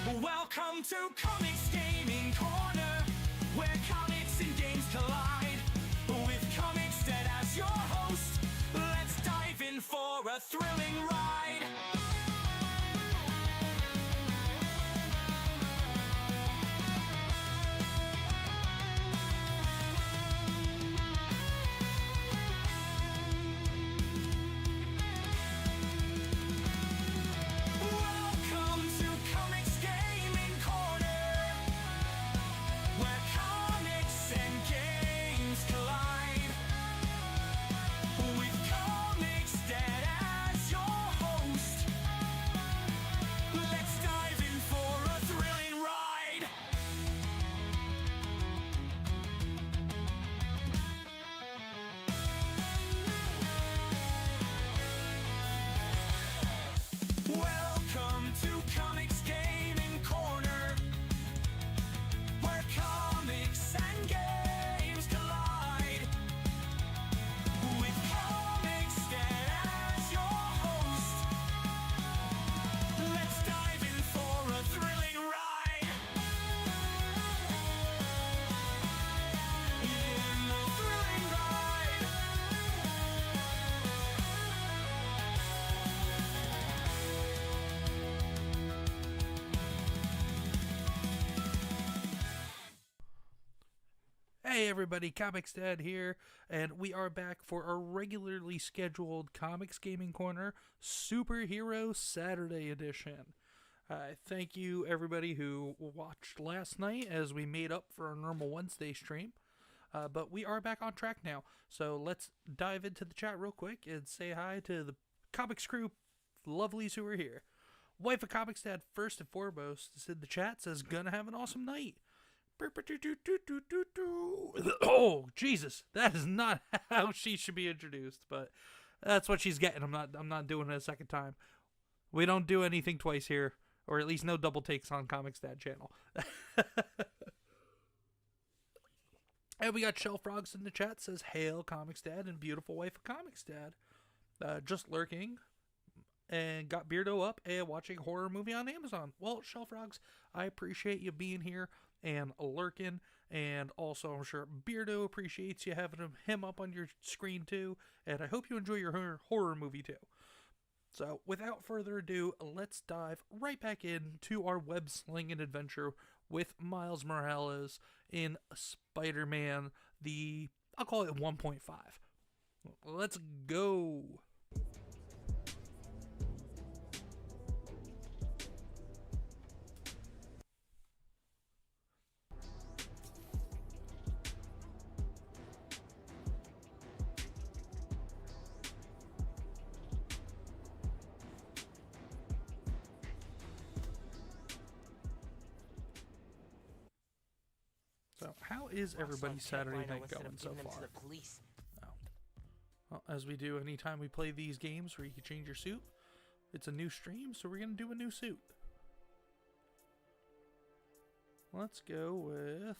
Welcome to Comics Gaming Corner, where comics and games collide. With Comix Dead as your host, let's dive in for a thrilling ride. Welcome to Comics Gaming Corner, where comics and games collide. With Comix Dead as your host, let's dive in for a thrilling ride. Welcome to Comics Gaming Corner, where comics and games collide. With Comix Dead as your host, let's dive in for a thrilling ride. In the thrilling ride. Hey everybody, Comix Dad here, and we are back for our regularly scheduled Comics Gaming Corner Superhero Saturday edition. Thank you everybody who watched last night as we made up for our normal Wednesday stream. But we are back on track now, so let's dive into the chat real quick and say hi to the Comics crew lovelies who are here. Wife of Comix Dad first and foremost is in the chat, says gonna have an awesome night. Oh Jesus, that is not how she should be introduced, but that's what she's getting. I'm not doing it a second time. We don't do anything twice here, or at least no double takes on Comics Dad channel. And we got Shell Frogs in the chat, says hail Comics Dad and beautiful wife of Comics Dad. Just lurking and got Beardo up and watching a horror movie on Amazon. Well, Shell Frogs, I appreciate you being here and lurking, and also I'm sure Beardo appreciates you having him up on your screen too, and I hope you enjoy your horror movie too. So without further ado, let's dive right back into our web slinging adventure with Miles Morales in Spider-Man, I'll call it 1.5. Let's go. So, how is everybody's Saturday night going so far? Oh. Well, as we do anytime we play these games where you can change your suit, it's a new stream, so we're going to do a new suit. Let's go with...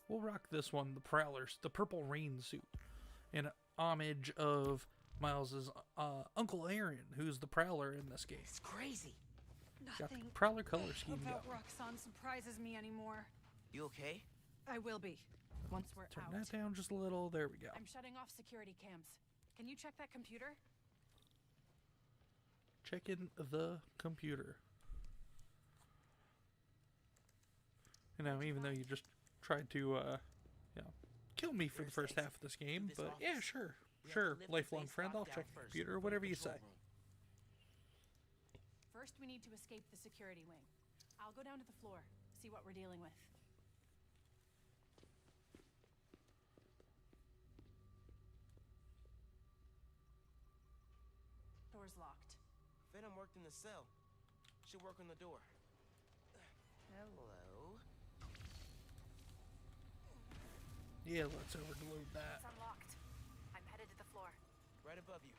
We'll rock this one, the Prowlers, the Purple Rain suit, in homage of Miles's Uncle Aaron, who's the Prowler in this game. It's crazy. Got the Nothing Prowler color scheme about going. Roxanne surprises me anymore. You okay? I will be, once we're Turn out. that down just a little. There we go. I'm shutting off security cams. Can you check that computer? Check in the computer. You know, even though you just tried to, kill me for the first half of this game, but yeah, sure. Sure, lifelong friend, I'll check the computer, whatever you say. First, we need to escape the security wing. I'll go down to the floor, see what we're dealing with. Door's locked. Venom worked in the cell. Should work on the door. Hello. Yeah, let's overload that. It's unlocked. I'm headed to the floor. Right above you.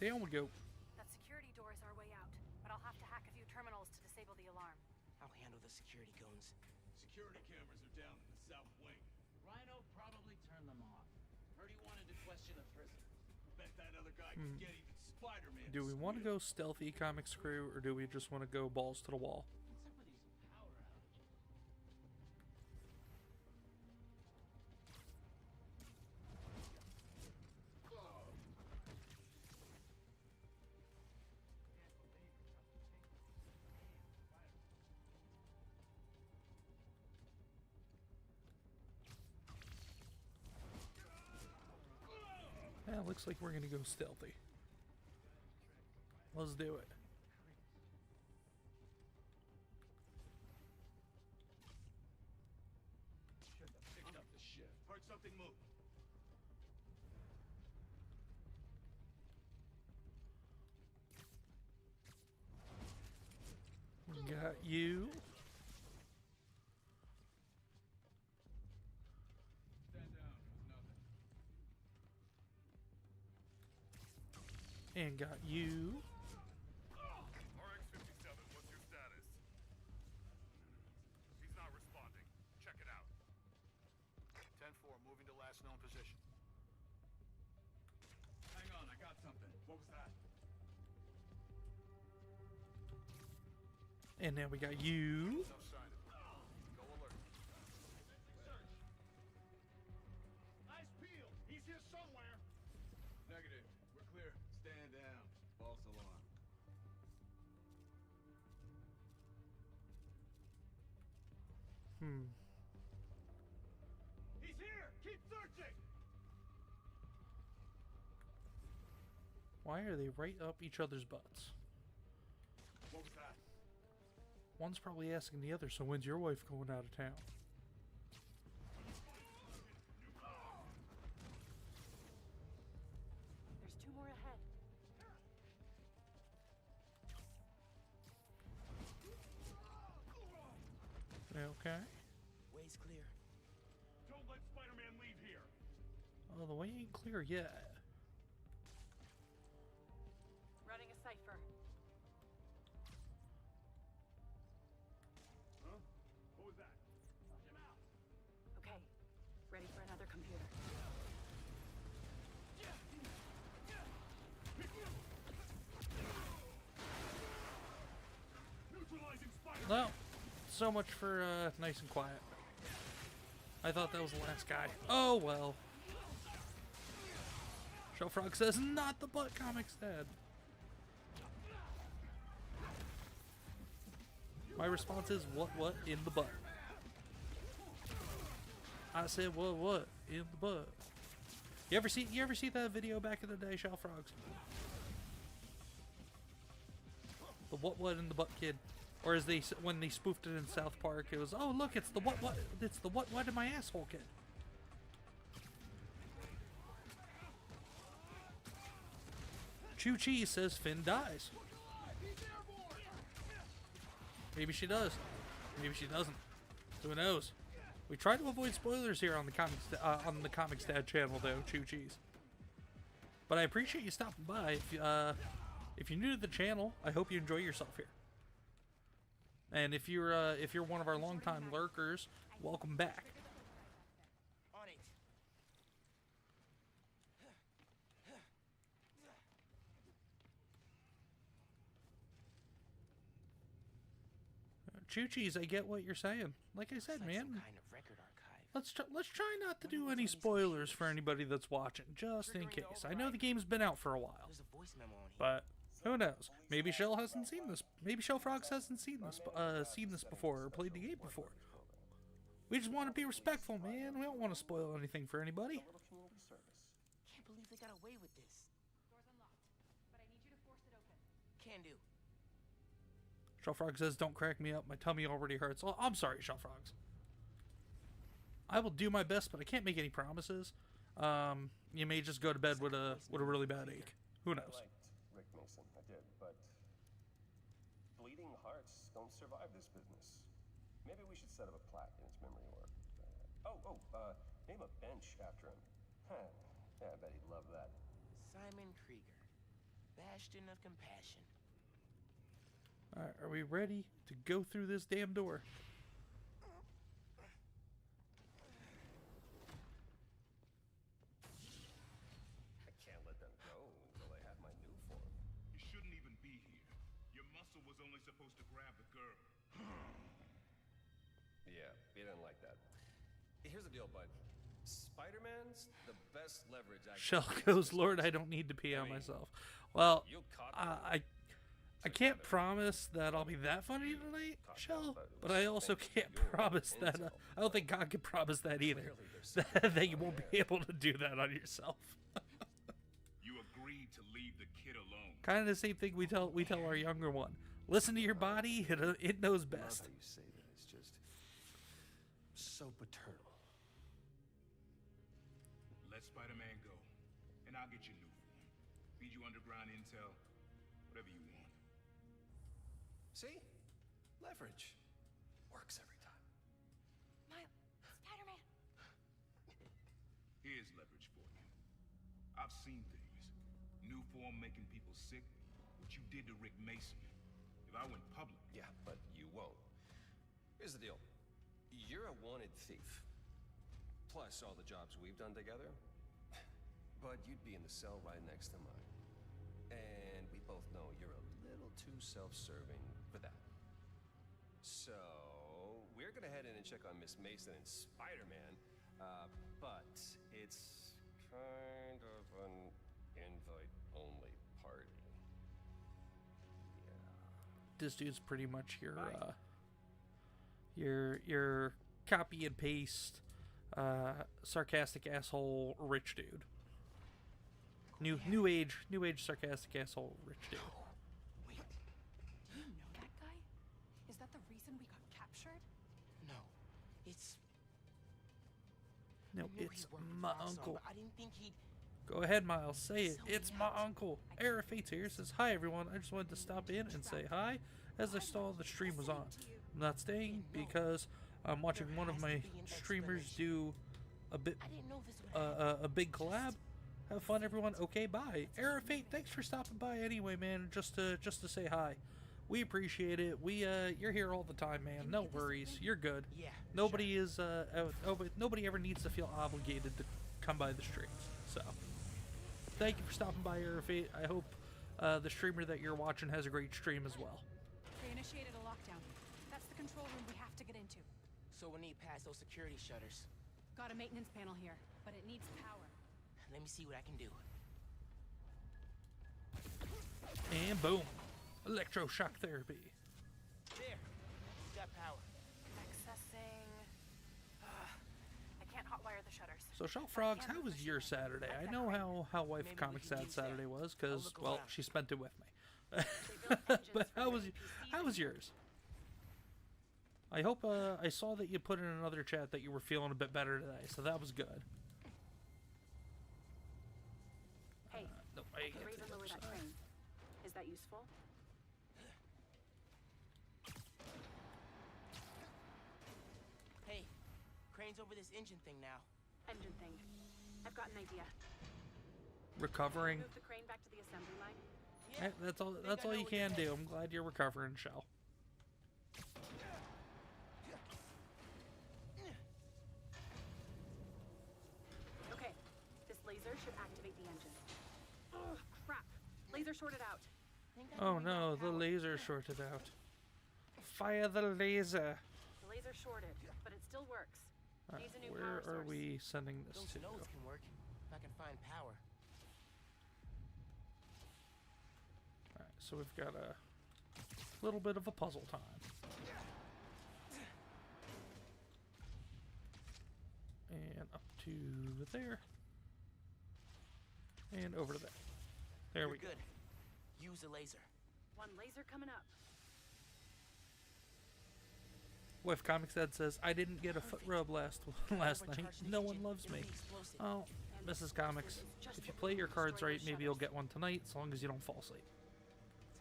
Down we go. That security door is our way out, but I'll have to hack a few terminals to disable the alarm. I'll handle the security goons. Security cameras are down in the south wing. Rhino probably turned them off. Heard he wanted to question a prisoner. Bet that other guy could get even Spider-Man. Do we want to go stealthy, Comics crew, or do we just want to go balls to the wall? What's up with these power outages? Yeah, looks like we're gonna go stealthy. Let's do it. Should have picked up the shift. Heard something move. Got you. Stand down. Nothing. And got you. RX-57, what's your status? He's not responding. Check it out. 10-4, moving to last known position. Hang on, I got something. What was that? And now we got you. No sign of it. Go alert. Search. Eyes peeled. He's here somewhere. Negative. We're clear. Stand down. False alarm. He's here. Keep searching. Why are they right up each other's butts? What was that? One's probably asking the other, so when's your wife going out of town? There's 2 more ahead. Okay. Way's clear. Don't let Spider-Man leave here. Oh, the way ain't clear yet. Running a cipher. Huh? What was that? Watch him out. Okay. Ready for another computer. Neutralizing Spider-Man. Well, so much for nice and quiet. I thought that was the last guy. Oh well. Shellfrog says, not the butt, Comics Dad. My response is, what in the butt? I said, what in the butt? You ever see that video back in the day, Shellfrogs? The what in the butt kid, or as when they spoofed it in South Park, it was, oh look, it's the what in my asshole kid. Chu Chi says Finn dies. Maybe she does. Maybe she doesn't. Who knows? We try to avoid spoilers here on the Comics Dad channel, though, Chu Chi's. But I appreciate you stopping by. If you're new to the channel, I hope you enjoy yourself here. And if you're one of our longtime lurkers, welcome back. On it. Choo-chees, I get what you're saying. Like I said, Like man, some kind of record archive. let's try not to do any spoilers for anybody that's watching, just in case. I know the game's been out for a while, There's a voice memo on here. but who knows? Maybe Shell hasn't seen this. Maybe Shellfrogs hasn't seen this before or played the game before. We just want to be respectful, man. We don't want to spoil anything for anybody. Can't believe they got away with this. Door's unlocked, but I need you to force it open. Can do. Shellfrog says, "Don't crack me up. My tummy already hurts." Well, I'm sorry, Shellfrogs. I will do my best, but I can't make any promises. You may just go to bed with a really bad ache. Who knows? I liked Rick Mason, I did, but bleeding hearts don't survive this business. Maybe we should set up a plaque in his memory, or name a bench after him. Huh. Yeah, I bet he'd love that. Simon Krieger. Bastion of compassion. All right, are we ready to go through this damn door. I can't let them go until I have my new form. You shouldn't even be here. Your muscle was only supposed to grab the girl. Yeah, he didn't like that. Here's the deal, bud. Spider-Man's the best leverage I Shell goes, Lord, I don't need to pee on myself. Well, You caught me. I can't promise that I'll be that funny tonight, Shell, but I also can't promise that, I don't think God can promise that either, that you won't be able to do that on yourself. You agreed to leave the kid alone. Kind of the same thing we tell our younger one. Listen to your body, it knows I love best. how you say that. It's just so paternal. Let Spider-Man go, and I'll get you new form. Feed you underground intel, whatever you want. See? Leverage. Works every time. Miles, Spider-Man. Here's leverage for you. I've seen things. New form making people sick. What you did to Rick Mason. If I went public, Yeah, but you won't. Here's the deal. You're a wanted thief. Plus all the jobs we've done together. But you'd be in the cell right next to mine. And we both know you're a little too self-serving for that. So, we're gonna head in and check on Miss Mason and Spider-Man. But it's kind of an invite-only party. Yeah. This dude's pretty much your copy and paste, sarcastic asshole rich dude. New age sarcastic asshole rich dude. Wait, do you know that guy? Is that the reason we got captured? No, it's. No, I knew it's he worked with my Roxxon, uncle. but I didn't think he'd. Go ahead, Miles. Say it. Sell It's me my out. uncle. Era Fates here says, hi, everyone. I just wanted to stop in and say hi as I saw the stream was on. I'm not staying because I'm watching one of my streamers do a bit, I didn't know this would happen. a big collab. Have fun, everyone. Okay, bye. Era Fate, thanks for stopping by anyway, man. Just to say hi. We appreciate it. You're here all the time, man. No worries. You're good. Yeah. Nobody is nobody ever needs to feel obligated to come by the streams. So, thank you for stopping by, Era Fate. I hope the streamer that you're watching has a great stream as well. They initiated a lockdown. That's the control room we have to get into. So we need past those security shutters. Got a maintenance panel here, but it needs power. Let me see what I can do. And boom, electroshock therapy. There. Got power. Accessing. I can't hotwire the shutters. So, Shell Frogs, how was your Saturday? I know how Wife Maybe we Comics can Sad use that. Saturday was, I'll because, look well, around. she spent it with me. They built engines But for how their was NPCs how was yours? I hope I saw that you put in another chat that you were feeling a bit better today, so that was good. Hey, No, I I can get raise to and the lower other that side. crane. Is that useful? Hey, crane's over this engine thing now. Engine thing. I've got an idea. Recovering. Move the crane back to the assembly line. Hey, that's all. Think That's I all know you what you're can do. saying. I'm glad you're recovering, Shell. Okay, this laser should activate the engine. Oh, crap. Laser shorted out. Think I Oh can no, reroute the power. laser shorted out. Fire the laser. The laser shorted, but it still works. Alright, Needs a new where power are source. we sending this Those to? nodes can work if I can find power. Alright, so we've got a little bit of a puzzle time. And up to there. And over to there. There we You're go. good. Use the laser. One laser coming up. Wife Comics Dad says, I didn't get a foot rub last night. Overcharge the No one engine, loves it'll me. be explosive. Oh, And Mrs. the Comics, laser is just if you what play we your need to cards destroy right, those maybe you'll shutters. get one tonight, as long as you don't fall asleep.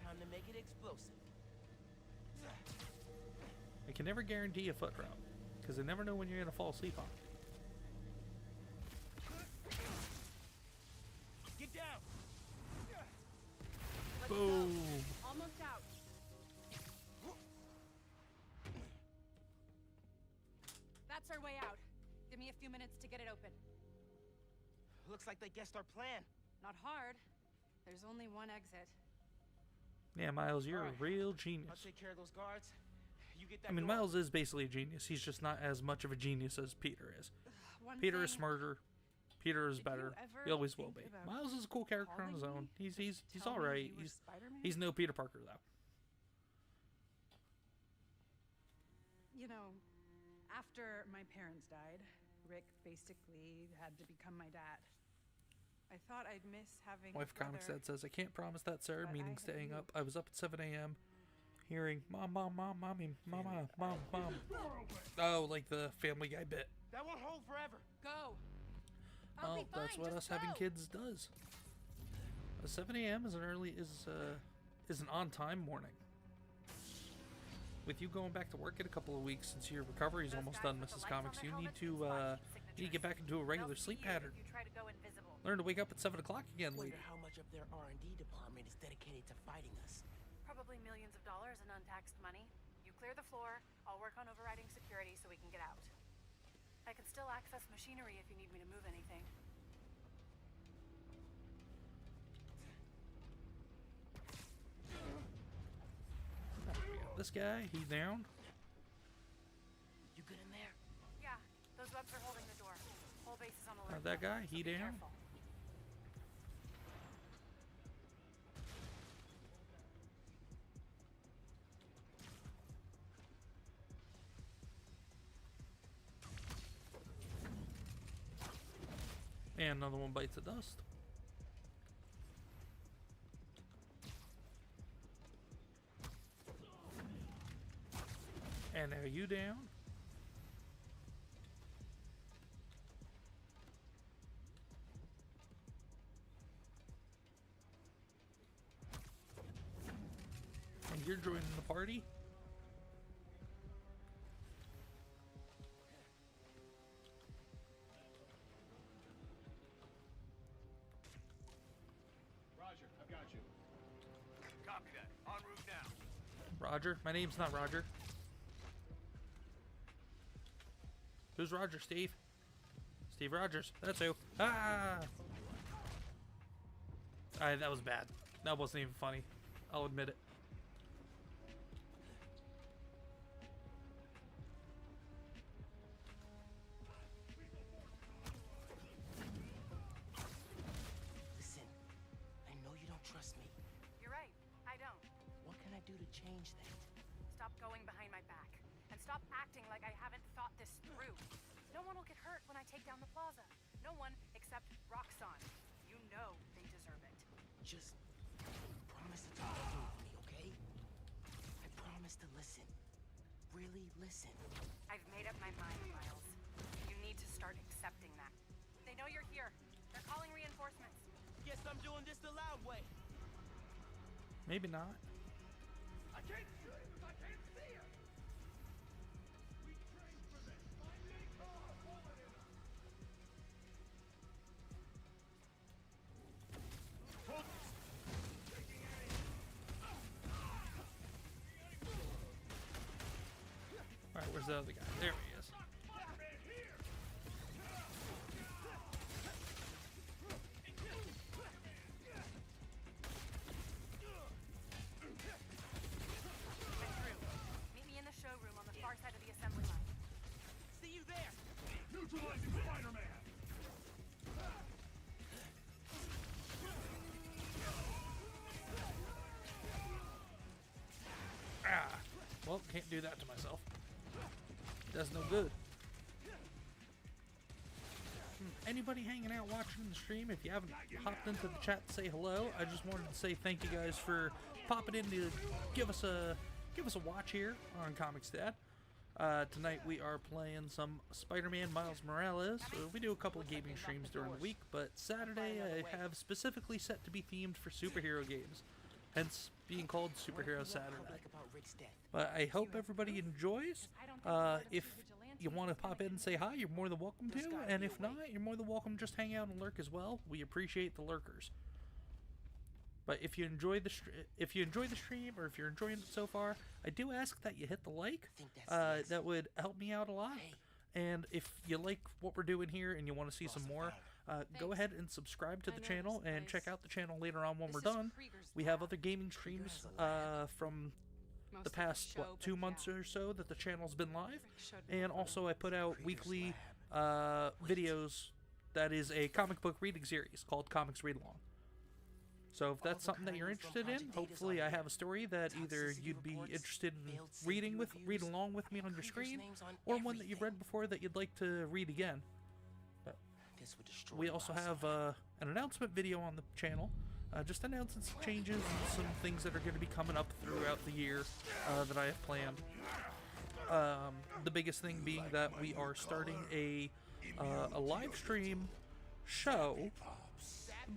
Time to make it explosive. I can never guarantee a foot rub, because I never know when you're going to fall asleep on it. Get down. Let's go. Boom. Almost out. That's our way out. Give me a few minutes to get it open. Looks like they guessed our plan. Not hard. There's only one exit. Yeah, Miles, you're a Alright. real I'll genius. take care of those guards. You get that I mean, door. Miles is basically a genius. He's just not as much of a genius as Peter is. One Peter is thing, smarter. Peter is did you better. ever He always will think be. about Miles is a cool character on his calling own. me? He's Tell all me right. you were Spider-Man? He's no Peter Parker though. You know, after my parents died, Rick basically had to become my dad. I thought I'd miss having Wife a brother. Comics Dad says, I can't promise that, sir. but Meaning I had staying you. up. I was up at 7 a.m. hearing mom, mom, mom, mommy, mama, mom, mom. Oh, like the Family Guy bit. That won't hold forever. Go. Well, that's what us having kids does. 7 a.m. is an on-time morning. With you going back to work in a couple of weeks since your recovery is almost done, Mrs. Comics, you need to get back into a regular sleep pattern. Learn to wake up at 7 o'clock again, lady. Wonder how much of their R&D department is dedicated to fighting us. Probably millions of dollars in untaxed money. You clear the floor, I'll work on overriding security so we can get out. I can still access machinery if you need me to move anything. This guy, he's down. You good in there? Yeah, those webs are holding the door. Whole base is on alert. That guy, so he be down. careful. And another one bites the dust. And are you down? And you're joining the party? Roger, I've got you. Copy that. En route now. Roger? My name's not Roger. Who's Roger, Steve? Steve Rogers. That's who. Ah! Alright, that was bad. That wasn't even funny. I'll admit it. Listen, I know you don't trust me. You're right, I don't. What can I do to change that? Stop going behind my back. And stop acting like I haven't thought this through. No one will get hurt when I take down the plaza. No one except Roxxon. You know they deserve it. Just promise to talk it through with me, okay? I promise to listen. Really listen. I've made up my mind, Miles. You need to start accepting that. They know you're here. They're calling reinforcements. Guess I'm doing this the loud way. Maybe not. I can't see it! I can't see it! We trained for this. My legs are falling in us. Focus! Taking aim! Alright, where's the other guy? There he is. Spider-Man here! I'm through. Meet me in the showroom on the far side of the assembly line. See you there. Neutralizing Spider-Man! Ah! Well, can't do that to myself. That's no good. Anybody hanging out watching the stream, if you haven't hopped into the chat to say hello, I just wanted to say thank you guys for popping in to give us a watch here on Comics Dad. Tonight we are playing some Spider-Man Miles Morales. We do a couple of gaming streams during the week, but Saturday I have specifically set to be themed for superhero games, hence being called Superhero Saturday. About Rick's death. But I hope everybody enjoys. If you want to pop in and say hi, you're more than welcome to. And if not, you're more than welcome to just hang out and lurk as well. We appreciate the lurkers. But if you enjoy the stream, or if you're enjoying it so far, I do ask that you hit the like. That would help me out a lot. And if you like what we're doing here and you want to see some more, go ahead and subscribe to the channel and check out the channel later on when we're done. We have other gaming streams from the past, 2 months or so that the channel's been live. And also I put out weekly videos that is a comic book reading series called Comics Read Along. So if that's something that you're interested in, hopefully I have a story that either you'd be interested in read along with me on your screen, or one that you've read before that you'd like to read again. But we also have an announcement video on the channel, just announcing some changes and some things that are going to be coming up throughout the year that I have planned. The biggest thing being that we are starting a live stream show.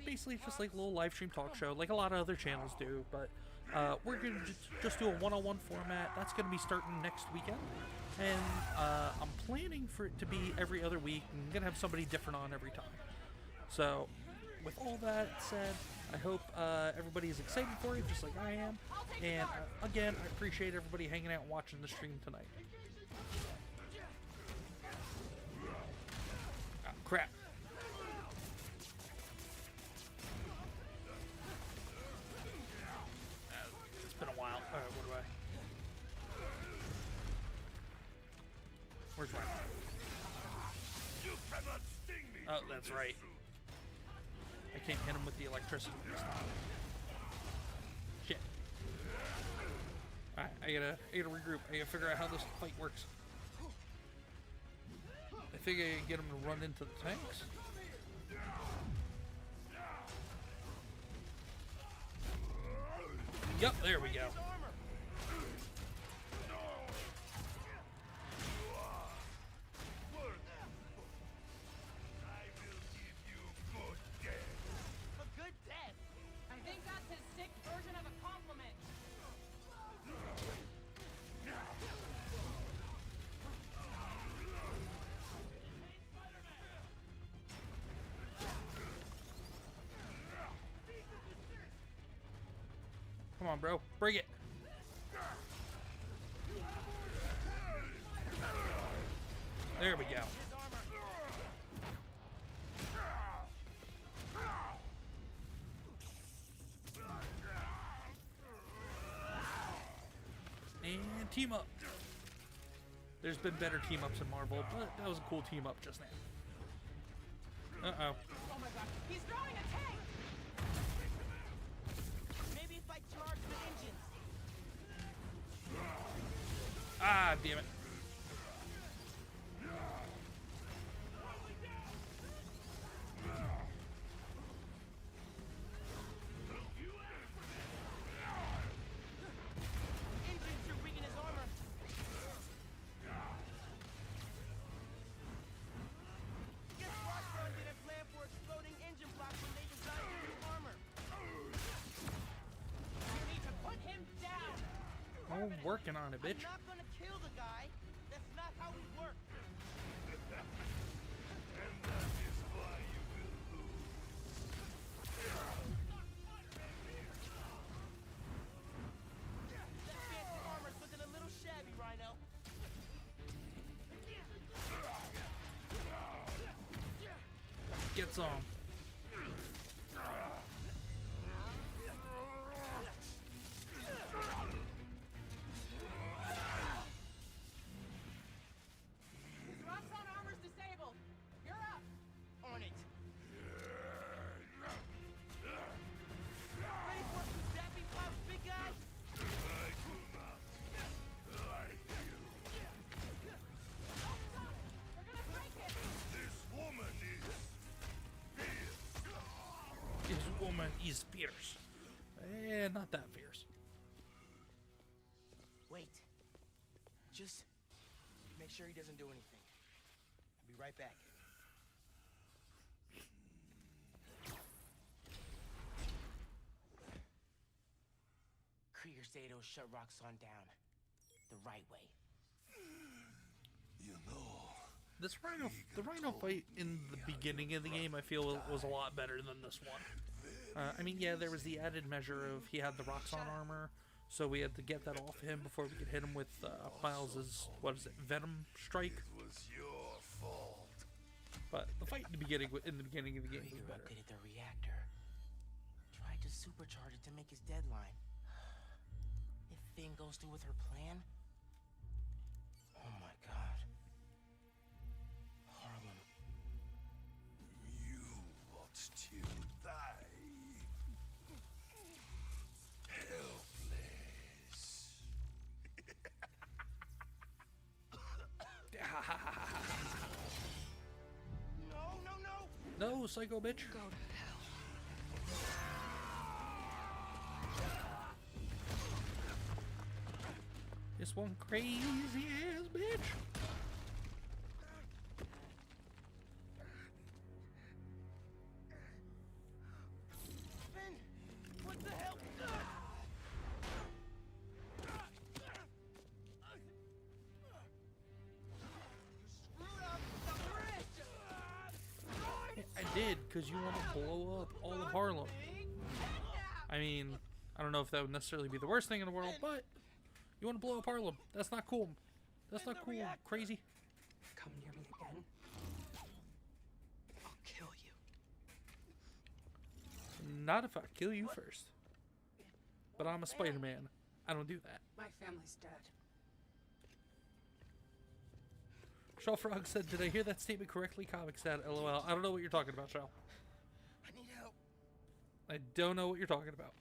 Basically just like a little live stream talk show like a lot of other channels do, but we're gonna just do a one-on-one format. That's gonna be starting next weekend, and I'm planning for it to be every other week. I'm gonna have somebody different on every time. So with all that said, I hope everybody is excited for it just like I am, and again, I appreciate everybody hanging out and watching the stream tonight. Oh, crap. Been a while. Alright, what do I... Where's my... Oh, that's right. I can't hit him with the electricity this time. Shit. Alright, I gotta regroup. I gotta figure out how this fight works. I think I can get him to run into the tanks. Yep, there we go. A good death. I think that's his sick version of a compliment. Come on, bro. Bring it. There we go. And team up. There's been better team ups in Marvel, but that was a cool team up just now. Uh-oh. Oh my god, he's throwing a tank! Maybe if I charge the engines. Ah, damn it. Engines are weakening his armor. Guess Rockstone didn't plan for exploding engine blocks when they designed their new armor. You need to put him down. I'm working on it, bitch. I'm not gonna kill the guy. That's not how we work. That fancy armor's looking a little shabby, Rhino. Get some. Roxxon armor's disabled. You're up. On it. Ready for some zappy pops, big guy? We're gonna break it. This woman is fierce. Eh, not that fierce. Wait. Just make sure he doesn't do anything. I'll be right back. Krieger said he'll shut Roxxon down the right way. This the Rhino fight in the beginning of the game, I feel was a lot better than this one. I mean, yeah, there was the added measure of he had the Roxxon armor, so we had to get that off him before we could hit him with Miles's, what is it, Venom Strike? fault. But the fight in the beginning of the game was Krieger better. updated the reactor. Tried to supercharge it to make his deadline. If Finn goes through with her plan... Oh my god. Harlem. You want to die. Helpless. No, psycho bitch. Go to hell. This one crazy ass bitch. Finn! What the hell? I did, because you want to blow up all of Harlem. I mean, I don't know if that would necessarily be the worst thing in the world, but you want to blow up Harlem. That's not cool. That's not cool, crazy. Come near me again. I'll kill you. Not if I kill you first. But I'm a Spider-Man. I don't do that. My family's dead. Shell Frog said, "Did I hear that statement correctly? Comix said, LOL. I don't know what you're talking about, Shell. I need help. I don't know what you're talking about.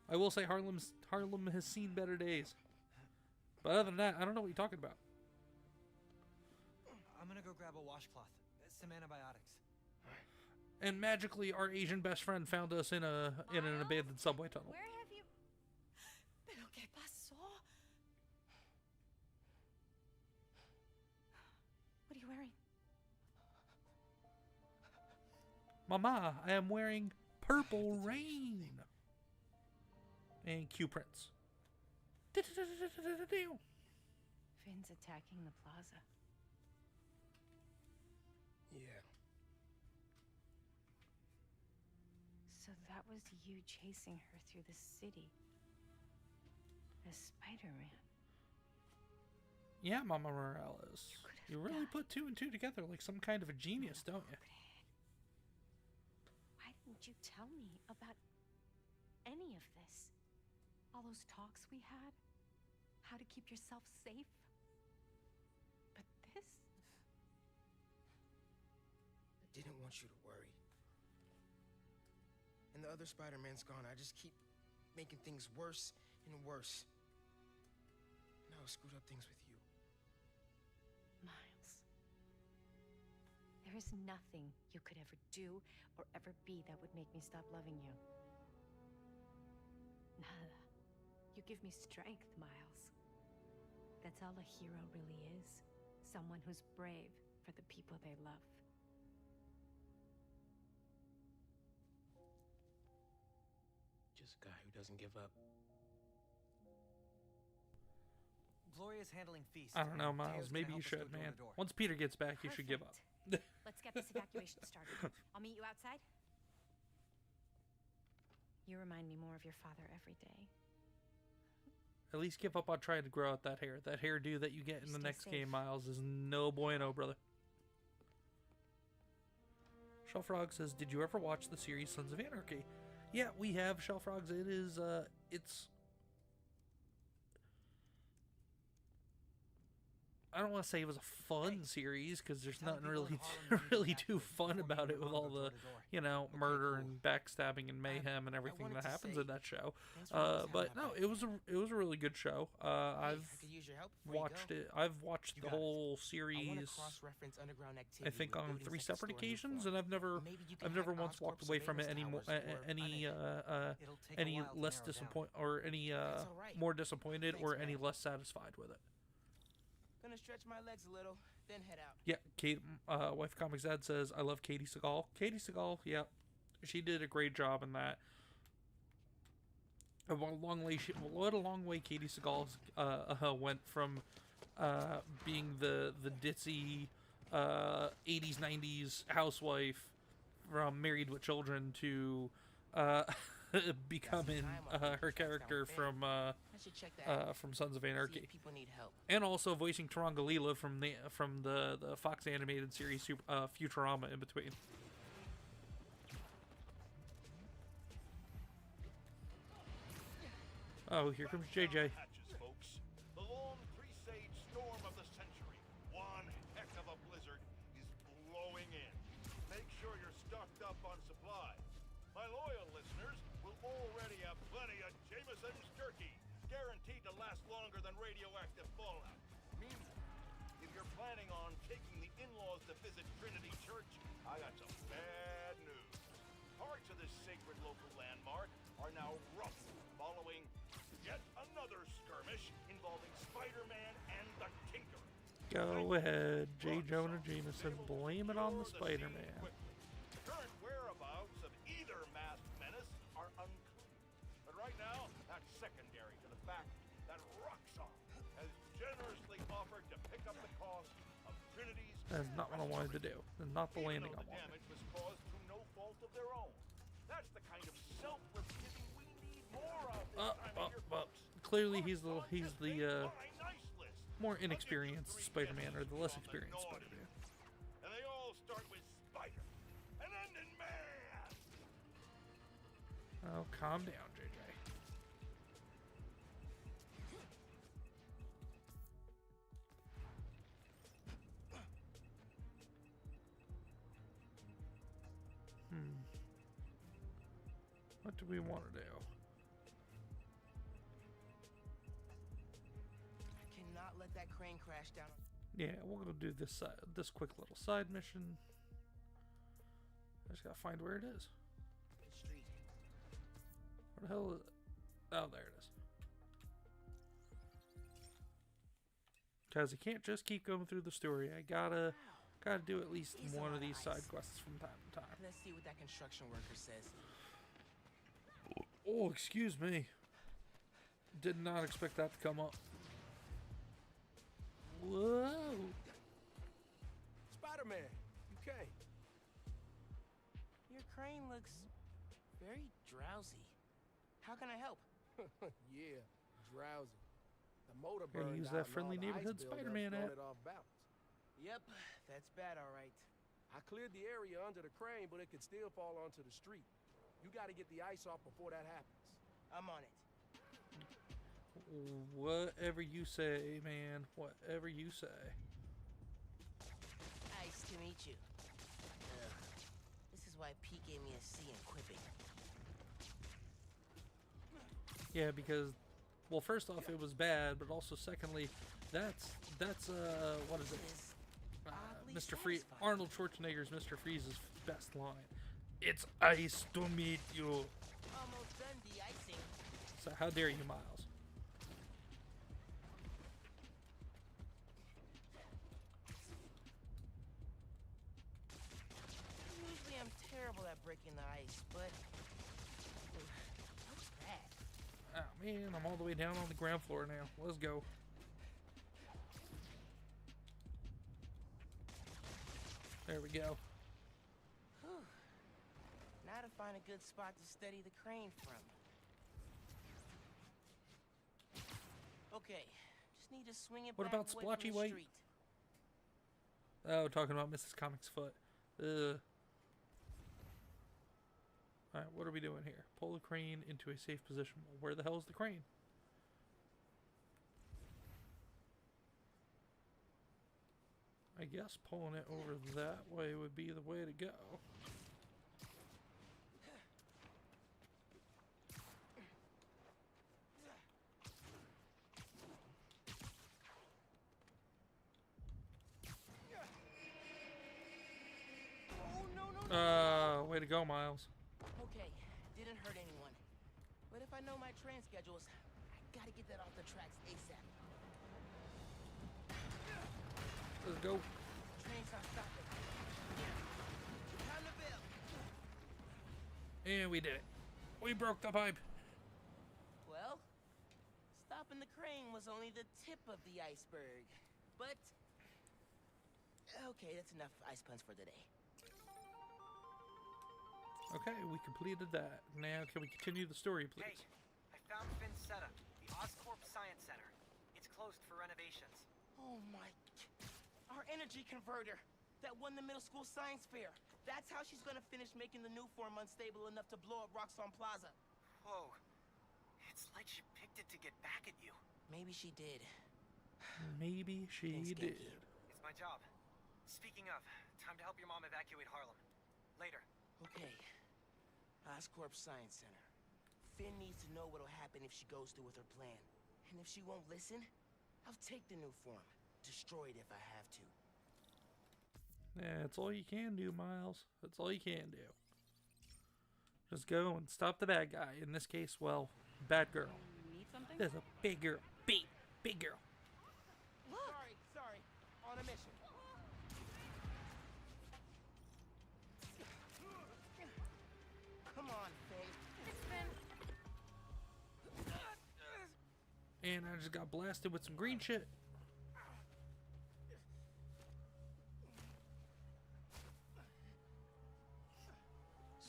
I will say Harlem has seen better days. But other than that, I don't know what you're talking about." I'm gonna go grab a washcloth, some antibiotics. And magically, our Asian best friend found us in an abandoned subway tunnel. Where have you... ¿Pero qué pasó? What are you wearing? Mama, I am wearing purple rain. And Q prints. Finn's attacking the plaza. Yeah. So that was you chasing her through the city. As Spider-Man. Yeah, Mama Morales. could've You really died. put two and two together like some kind of a genius, don't you? Why didn't you tell me about any of this? All those talks we had? How to keep yourself safe? But this? I didn't want you to worry. And the other Spider-Man's gone. I just keep making things worse and worse. Now I screwed up things with you. Miles. There is nothing you could ever do or ever be that would make me stop loving you. Nada. You give me strength, Miles. That's all a hero really is. Someone who's brave for the people they love. Just a guy who doesn't give up. Gloria's handling Feast. I don't know, Teo's Miles. gonna Maybe help you us go should, door to man. door. Once Peter gets back, you should give up. Let's get this evacuation started. I'll meet you outside. You remind me more of your father every day. At least give up on trying to grow out that hair. That hairdo that you get in the Stay next safe. game, Miles, is no bueno, brother. Shellfrog says, "Did you ever watch the series Sons of Anarchy?" Yeah, we have, Shellfrogs. It is, it's... I don't want to say it was a fun series, because there's Tell the nothing people really, in Harlem to really be too active fun before about me it and with Mom all go the, door to door. you know, Okay, murder cool. and backstabbing and mayhem and everything wanted that to happens say in that show. thanks for always But having no, my it was a really good show. Hey, I've I could use your help before you watched go. it. I've watched You the got it. whole I want series. to cross-reference underground activity. I think with on buildings 3 like the separate store in occasions, Newport. and Maybe you can I've never hack once walked Oscorp's away from it surveillance any towers or any It'll take a any while to less narrow down. disappoint or any That's all right. more disappointed Thanks, or man. any less satisfied with it. Gonna stretch my legs a little, then head out. Yeah, Kate, wife comics dad says, "I love Katie Seagal." Katie Seagal, yeah, she did a great job in that. And what a long way Katie Seagal went from being the ditzy 80s 90s housewife from Married with Children to becoming her character from I should check that out. from Sons of See Anarchy, if people need help. and also voicing Tarangalila from the Fox animated series Futurama in between. Oh, here comes JJ. Patches, folks. The long presage storm of the century. One heck of a blizzard is blowing in. Make sure you're stocked up on supplies. My loyal listeners will already have plenty of Jameson's turkey, guaranteed to last longer than radioactive fallout. Meanwhile, if you're planning on taking the in-laws to visit Trinity Church, I got some bad news. Parts of this sacred local landmark are now rough following yet another skirmish involving Spider-Man and the Tinker. Go ahead, J. Jonah Jameson. Blame it on the Spider-Man. Current whereabouts of either masked menace are unclear. But right now, that's secondary to the fact that Roxxon has generously offered to pick up the cost of Trinity's. That's not what I wanted to do. That's not the landing I The wanted. damage was caused through no fault of their own. That's the kind of selfless giving we need more of this time of year, folks. Clearly, he's the My nice list. more I'll give you inexperienced 3 Spider-Man, or guesses the less on experienced naughty Spider-Man. list. And they all start with Spider. And end in Man. Oh, calm down, JJ. What do we want to do? I cannot let that crane crash down. Yeah, we're gonna do this this quick little side mission. I just gotta find where it is. The street. Where the hell is it? Oh, there it is. Because I can't just keep going through the story. I gotta do at least Is a one lot of of these ice. side quests from time to time. Let's see what that construction worker says. Oh, excuse me. Did not expect that to come up. Whoa. Spider-Man, you came. Your crane looks very drowsy. How can I help? Yeah, drowsy. The motor Gotta burned use out that and friendly all the ice neighborhood buildup Spider-Man thrown app. it off balance. Yep, that's bad, all right. I cleared the area under the crane, but it could still fall onto the street. You got to get the ice off before that happens. I'm on it. Whatever you say, man. Whatever you say. Nice to meet you. Ugh. This is why Pete gave me a C in quipping. Yeah, because, well, first off, it was bad, but also, secondly, that's what is it? Oddly Mr. Freeze, satisfying. Arnold Schwarzenegger's Mr. Freeze's best line. It's ice to meet you. Almost done de-icing. So how dare you, Miles? Usually I'm terrible at breaking the ice, but... What's that? Oh man, I'm all the way down on the ground floor now. Let's go. There we go. Whew. Now to find a good spot to steady the crane from. Okay, just need to swing it What back about away splotchy from the weight? street. Oh, talking about Mrs. Comic's foot. Ugh. Alright, what are we doing here? Pull the crane into a safe position. Well, where the hell is the crane? I guess pulling it over that way would be the way to go. Oh, no. Way to go, Miles. Okay, didn't hurt anyone. But if I know my train schedules, I gotta get that off the tracks ASAP. Let's go. Train's not stopping. Time to bail. And we did it. We broke the pipe. Well, stopping the crane was only the tip of the iceberg. But... okay, that's enough ice puns for today. Okay, we completed that. Now, can we continue the story, Hey, please? I found Finn's setup, the Oscorp Science Center. It's closed for renovations. Oh my... Our energy converter that won the middle school science fair. That's how she's gonna finish making the new form unstable enough to blow up Roxxon Plaza. Whoa. It's like she picked it to get back at you. Maybe she did. Maybe she Thanks, did. Genki. It's my job. Speaking of, time to help your mom evacuate Harlem. Later. Okay. Oscorp Science Center. Finn needs to know what'll happen if she goes through with her plan. And if she won't listen, I'll take the new form. Destroy it if I have to. Yeah, that's all you can do, Miles. That's all you can do. Just go and stop the bad guy. In this case, well, bad girl. You need something? There's a big girl. Big girl. Sorry. On a mission. Come on, Finn. It's Finn. And I just got blasted with some green shit.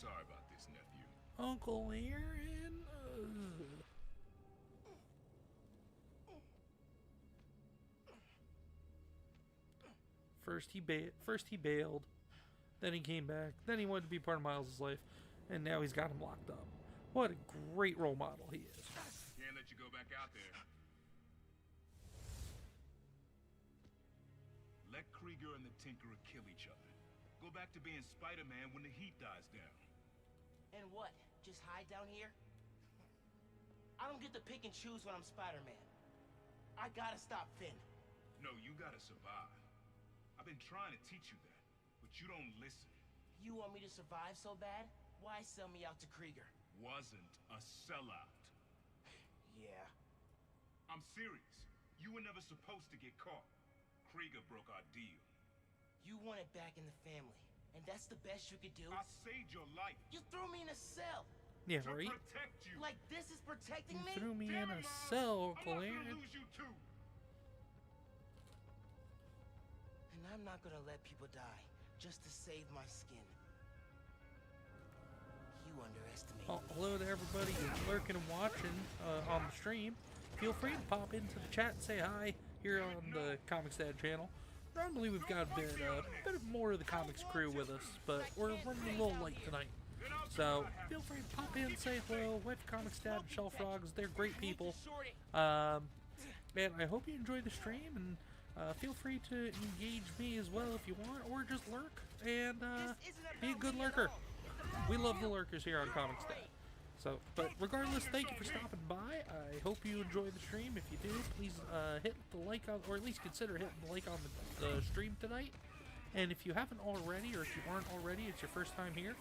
Sorry about this, nephew. Uncle Aaron. First he bailed, then he came back, then he wanted to be part of Miles' life, and now he's got him locked up. What a great role model he is. Can't let you go back out there. Let Krieger and the Tinkerer kill each other. Go back to being Spider-Man when the heat dies down. And what? Just hide down here? I don't get to pick and choose when I'm Spider-Man. I gotta stop Finn. No, you gotta survive. I've been trying to teach you that, but you don't listen. You want me to survive so bad? Why sell me out to Krieger? Wasn't a sellout. Yeah. I'm serious. You were never supposed to get caught. Krieger broke our deal. You want it back in the family, and that's the best you could do? I saved your life. You threw me in a cell! Yeah, To right? protect you. Like this is protecting me? Threw me in Damn a it, Miles. cell, I'm Uncle not gonna Aaron. lose you too. And I'm not gonna let people die just to save my skin. You underestimate Oh, me. hello to everybody who's lurking and watching on the stream. Feel free to pop into the chat and say hi here on the Comics Dad channel. Normally we've got a bit more of the comics crew with us, but we're running a little late tonight. So feel free to pop in, say hello with Comics Dad and Shelf Frogs. They're great people. And I hope you enjoy the stream, and feel free to engage me as well if you want, or just lurk and be a good lurker. We love the lurkers here on Comics Dad. So, but regardless, thank you for stopping by. I hope you enjoy the stream. If you do, please hit the like on, or at least consider hitting the like on the stream tonight. And if you haven't already, or if you aren't already, it's your first time here.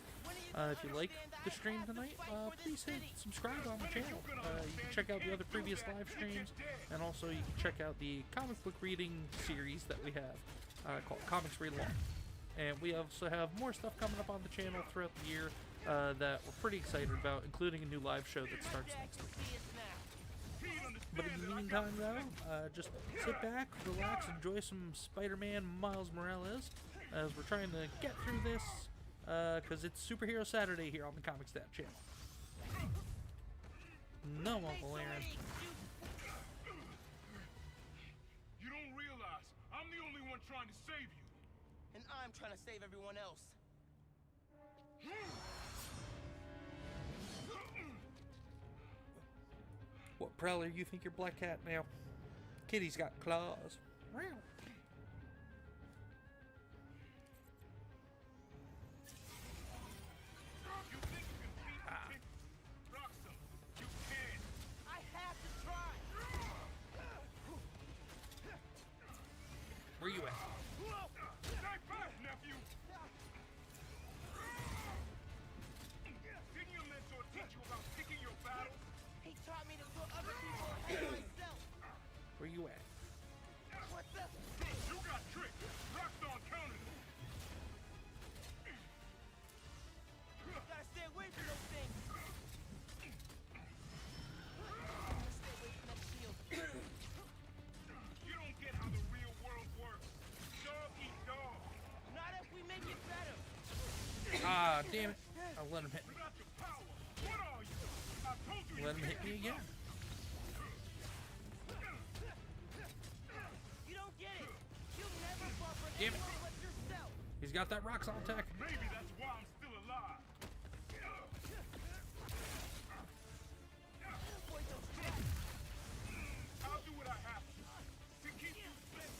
If you like the stream tonight, please hit subscribe on the channel. You can check out the other previous live streams, and also you can check out the comic book reading series that we have called Comics Read Along. And we also have more stuff coming up on the channel throughout the year that we're pretty excited about, including a new live show that starts next week. But in the meantime, though, just sit back, relax, enjoy some Spider-Man Miles Morales as we're trying to get through this, because it's Superhero Saturday here on the Comics Dad channel. No, Uncle Aaron. You don't realize I'm the only one trying to save you. And I'm trying to save everyone else. What Prowler, you think you're Black Cat now? Kitty's got claws. Meow. You think you can beat me? Roxxon, you can. I have to try! Where you at? Stay back, nephew. Didn't your mentor teach you about picking your battles? He taught me to put other people ahead of myself! Where you at? What the? You got tricked. Roxxon counted it. Gotta stay away from those things! Gotta stay away from that shield. You don't get how the real world works. Dog eat dog. Not if we make it better! Ah, damn it. I let him hit me. Without your power, what are you? I told you. Let him hit me again. You don't get it. You'll never fall for Damn it. anyone but yourself. He's got that rock salt tech. Maybe that's why I'm still alive. Avoid those traps. I'll do what I have to keep you split.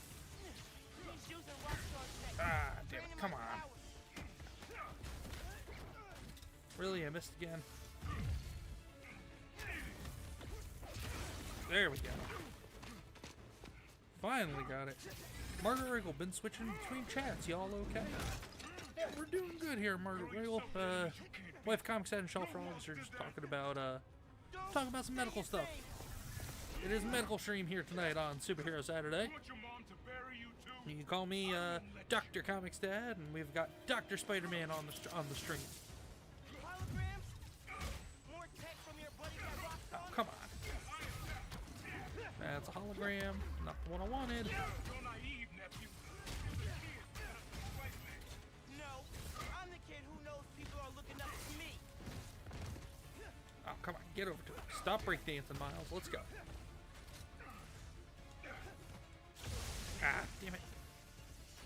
He's using Rockstar's tech. Ah, damn Drain it. him Come of on. power. Really, I missed again. There we go. Finally got it. Margaret Riggle, been switching between chats. Y'all okay? Yeah, we're doing good here, Margaret Riggle. Wife Comics and Shelf Frogs are just talking about some medical stuff. It is medical stream here tonight on Superhero Saturday. Want your mom to bury you too? You can call me Dr. Comics Dad, and we've got Dr. Spider-Man on the stream. Holograms? More tech from your buddies at Oh, Rockstar? come on. That's a hologram, not the one I wanted. You're naive, nephew. You're the kid, not the white man. No, I'm the kid who knows people are looking up to me. Oh, come on, get over to it. Stop breakdancing, Miles. Let's go. Ah, damn it.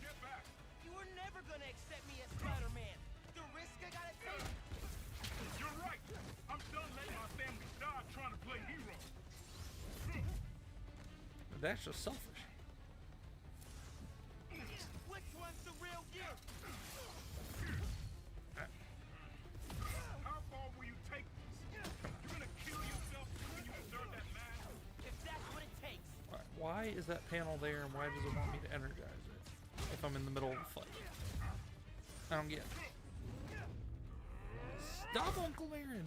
Get back. You were never gonna accept me as Spider-Man. The risk I gotta take. You're right. I'm done letting my family die trying to play hero. That's just selfish. Which one's the real you? How far will you take this? You're gonna kill yourself when you deserve that mask? If that's what it takes. Why is that panel there, and why does it want me to energize it if I'm in the middle of a fight? I don't get it. Stop, Uncle Aaron!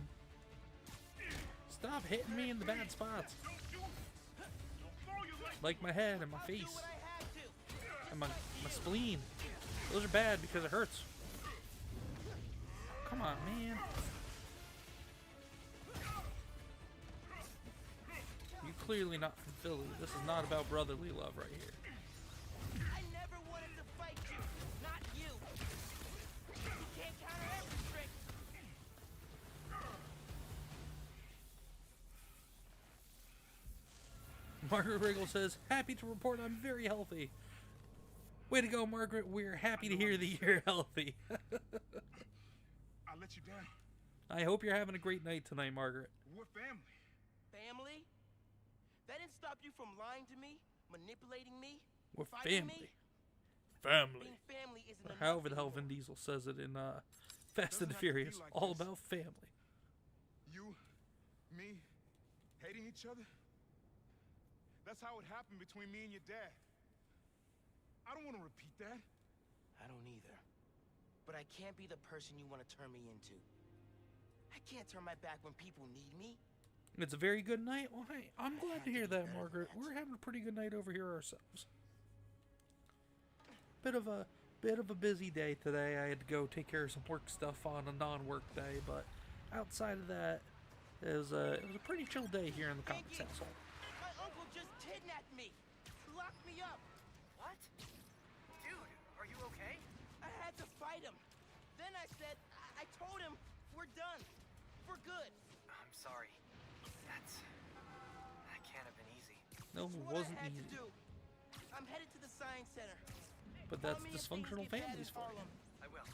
Stop hitting me in the bad spots. Don't do it. Don't throw your leg. Like my head and my I'll do face what I have to. and my spleen. Those are bad because it hurts. Come on, man. You're clearly not from Philly. This is not about brotherly love right here. I never wanted to fight you, not you. You can't counter every trick. Margaret Riggle says, happy to report I'm very healthy. Way to go, Margaret. We're happy to hear that you're healthy. I let you down. I hope you're having a great night tonight, Margaret. We're family. Family? That didn't stop you from lying to me, manipulating me, We're fighting family. me? Family. Being family isn't Or enough however the hell anymore. Vin Diesel says it in Fast Doesn't and the have to be Furious. like All this. about family. You, me, hating each other? That's how it happened between me and your dad. I don't want to repeat that. I don't either. But I can't be the person you want to turn me into. I can't turn my back when people need me. It's a very good night. Well, hey, I'm glad to hear that, better than Margaret. that. We're having a pretty good night over here ourselves. Bit of a busy day today. I had to go take care of some work stuff on a non-work day, but outside of that, it was a pretty chill day here in the Comics Pinky, household. my uncle just kidnapped me. Locked me up. What? Dude, are you okay? I had to fight him. Then I said, I told him, we're done. For good. I'm sorry. That can't have been easy. No, It's it what wasn't I had easy. to do. I'm headed to the science center. But Call that's me if things dysfunctional get bad families in for you. Harlem. I will.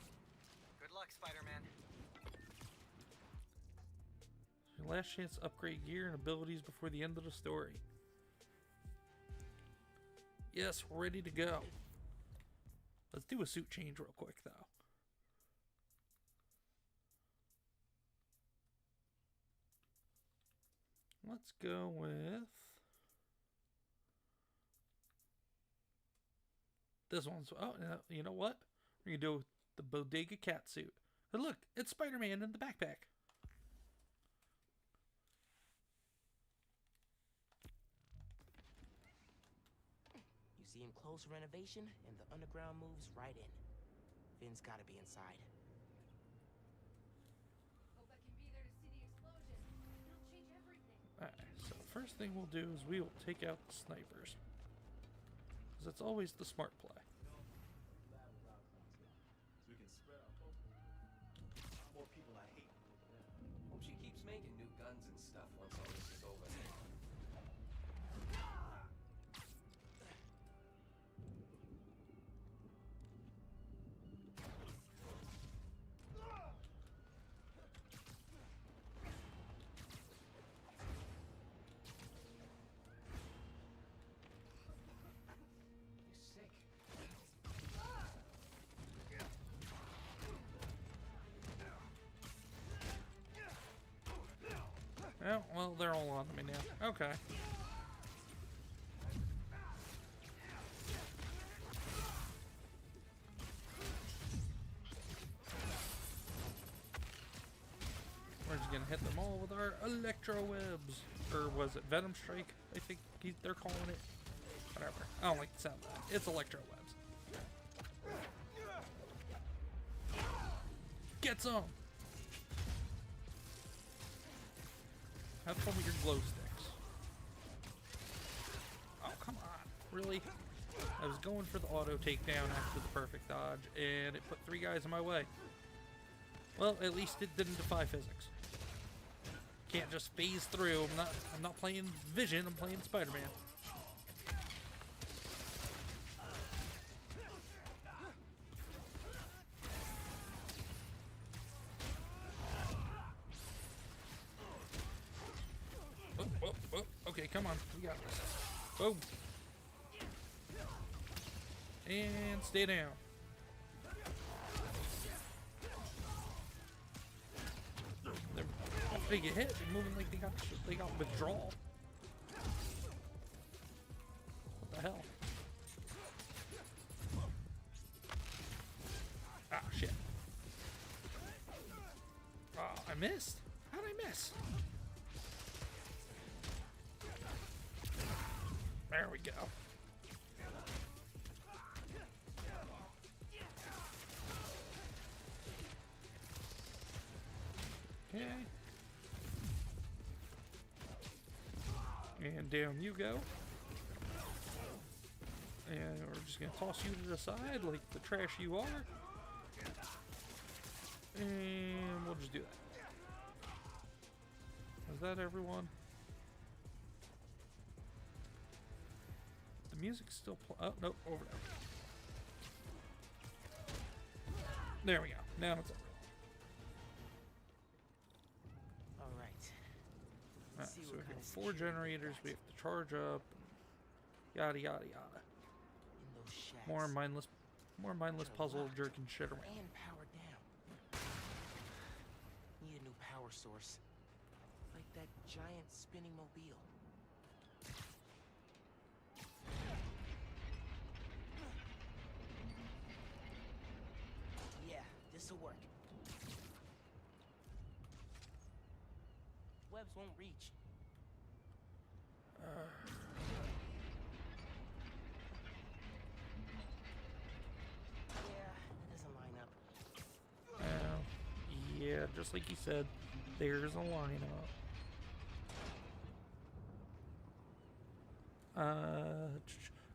Good luck, Spider-Man. Your last chance to upgrade gear and abilities before the end of the story. Yes, we're ready to go. Let's do a suit change real quick, though. Let's go with this one's. Oh, you know what? We're gonna do the Bodega cat suit. And look, it's Spider-Man in the backpack. You see him close renovation, and the underground moves right in. Finn's gotta be inside. Hope I can be there to see the explosion. It'll change everything. Alright, so first thing we'll do is we will take out the snipers. Because that's always the smart play. So we can spread our focus. More people I hate. guns and stuff once all this is over. Oh, well, they're all on me now. Okay. We're just gonna hit them all with our electro webs. Or was it Venom Strike? I think they're calling it. Whatever. I don't like the sound of that. It's electro webs. Get some! Have fun with your glow sticks. Oh, come on. Really? I was going for the auto takedown after the perfect dodge, and it put 3 guys in my way. Well, at least it didn't defy physics. Can't just phase through. I'm not playing Vision, I'm playing Spider-Man. Okay, come on. We got this. Boom. And stay down. After they get hit, they're moving like they got withdrawal. What the hell? Ah, shit. Oh, I missed. How did I miss? There we go. Okay. And down you go. And we're just gonna toss you to the side like the trash you are. And we'll just do that. Is that everyone? The music's still oh, nope, over there. There we go. Now it's everyone. Alright. So we have 4 generators we have to charge up. Yada yada yada. In those shacks. More mindless puzzle jerking shit around. And power down. Need a new power source. Like that giant spinning mobile. Yeah, this'll work. Webs won't reach. Yeah, just like you said, there's a lineup.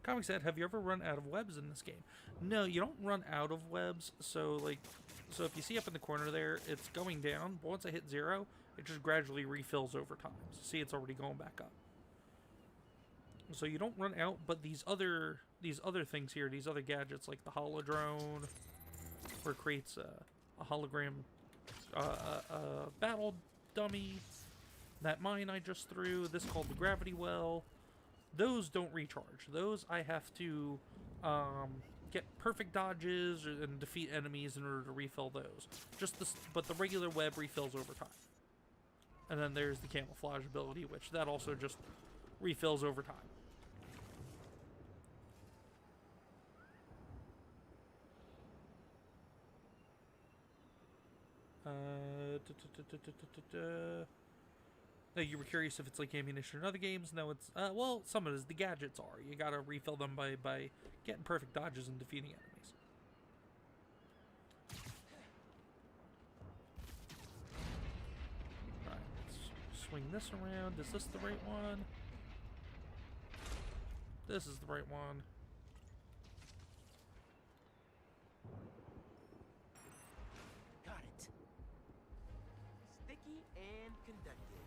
Comix said, have you ever run out of webs in this game? No, you don't run out of webs. So if you see up in the corner there, it's going down. But once I hit 0, it just gradually refills over time. So see, it's already going back up. So you don't run out, but these other things here, these other gadgets like the holodrone, where it creates a hologram battle dummy, that mine I just threw, this called the gravity well, those don't recharge. Those I have to get perfect dodges and defeat enemies in order to refill those. But the regular web refills over time. And then there's the camouflage ability, which that also just refills over time. You were curious if it's like ammunition in other games. No, it's well, some of it is. The gadgets are. You gotta refill them by getting perfect dodges and defeating enemies. Right, let's swing this around. Is this the right one? This is the right one. Got it. Sticky and conductive.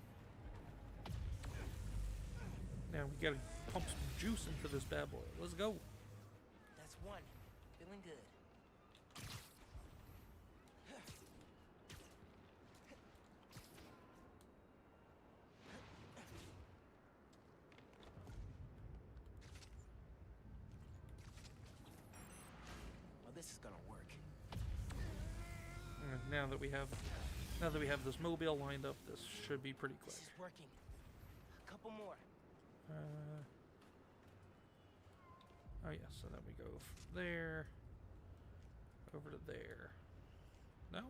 Now we gotta pump some juice into this bad boy. Let's go. That's one. Feeling good. Well, this is gonna work. And now that we have this mobile lined up, this should be pretty quick. This is working. A couple more. Oh yeah, so then we go from there over to there. No?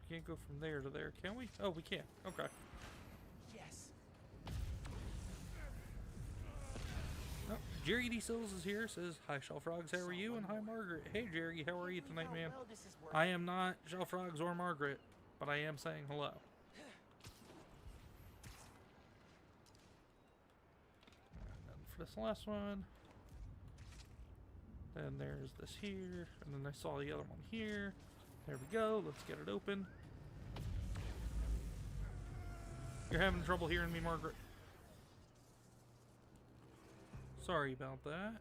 We can't go from there to there, can we? Oh, we can. Okay. Yes. Oh, Jerry D. Sills is here, says, "Hi, Shell Frogs, how are you?" And "Hi, Margaret." Hey, Jerry, how are you tonight, man? Well, this is working. I am not Shell Frogs or Margaret, but I am saying hello. This last one, then there's this here, and then I saw the other one here. There we go. Let's get it open. You're having trouble hearing me, Margaret? Sorry about that.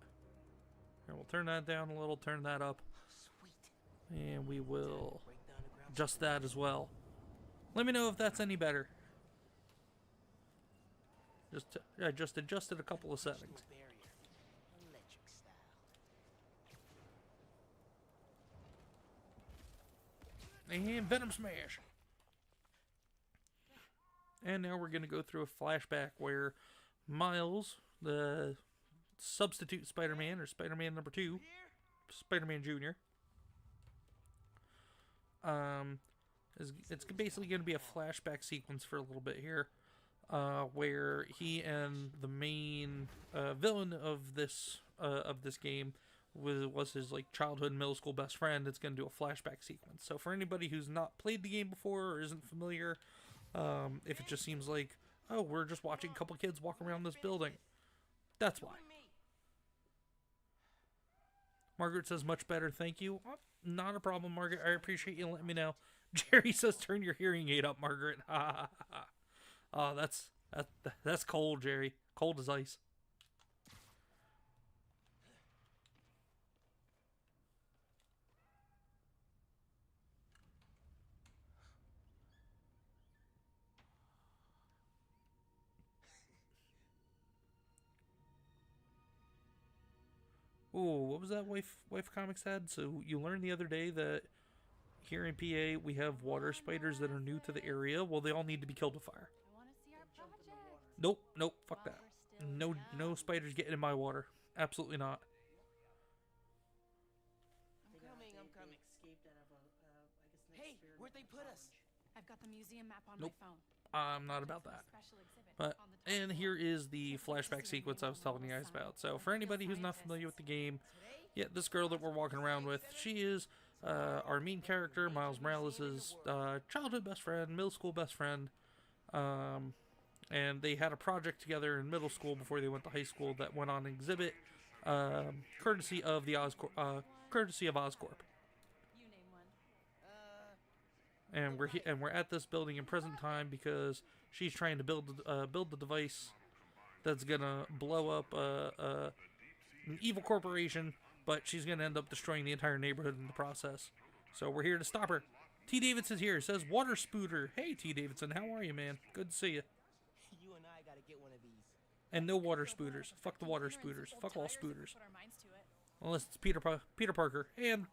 Here, we'll turn that down a little, turn that up, and we will adjust that as well. Let me know if that's any better. I just adjusted a couple of settings. Electric style. And Venom Smash. And now we're going to go through a flashback where Miles, the substitute Spider-Man, or Spider-Man number 2, Spider-Man Jr., it's basically going to be a flashback sequence for a little bit here. Where he and the main villain of this game was his like childhood middle school best friend. It's going to do a flashback sequence. So for anybody who's not played the game before or isn't familiar, if it just seems like, oh, we're just watching a couple kids walk around this building, that's why. Margaret says, "Much better, thank you." Oh, not a problem, Margaret. I appreciate you letting me know. Jerry says, "Turn your hearing aid up, Margaret." Ha ha ha. Oh, that's cold, Jerry. Cold as ice. Ooh, what was that wife Comics had? So you learned the other day that here in PA we have water spiders that are new to the area. Well, they all need to be killed with fire. Nope, fuck that. No spiders getting in my water. Absolutely not. I'm coming. Hey, where'd they put us? I've got the museum map on Nope. my phone. I'm not about that. But, and here is the flashback sequence I was telling you guys about. So for anybody who's not familiar with the game, yeah, this girl that we're walking around with, she is our main character, Miles Morales' childhood best friend, middle school best friend. And they had a project together in middle school before they went to high school that went on exhibit, courtesy of the Oscorp. You name one. And we're at this building in present time because she's trying to build the device that's gonna blow up an evil corporation, but she's gonna end up destroying the entire neighborhood in the process. So we're here to stop her. T. Davidson's here. Says Water Spooter. Hey T. Davidson, how are you, man? Good to see you. You and I gotta get one of these. And no water spooters. Fuck the water spooters. Fuck all spooters. Unless it's Peter Parker and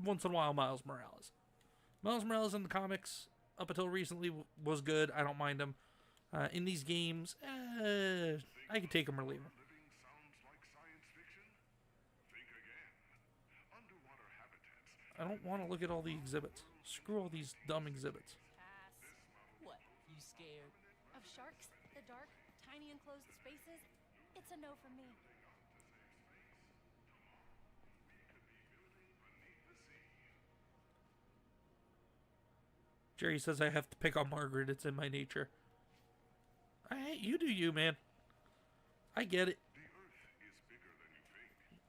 once in a while Miles Morales. Miles Morales in the comics up until recently was good. I don't mind him. In these games, I can take him or leave him. I don't want to look at all the exhibits. Screw all these dumb exhibits. What? You scared? Of sharks, the dark, tiny enclosed spaces? It's a no for me. Jerry says I have to pick on Margaret. It's in my nature. Hey, you do you, man. I get it.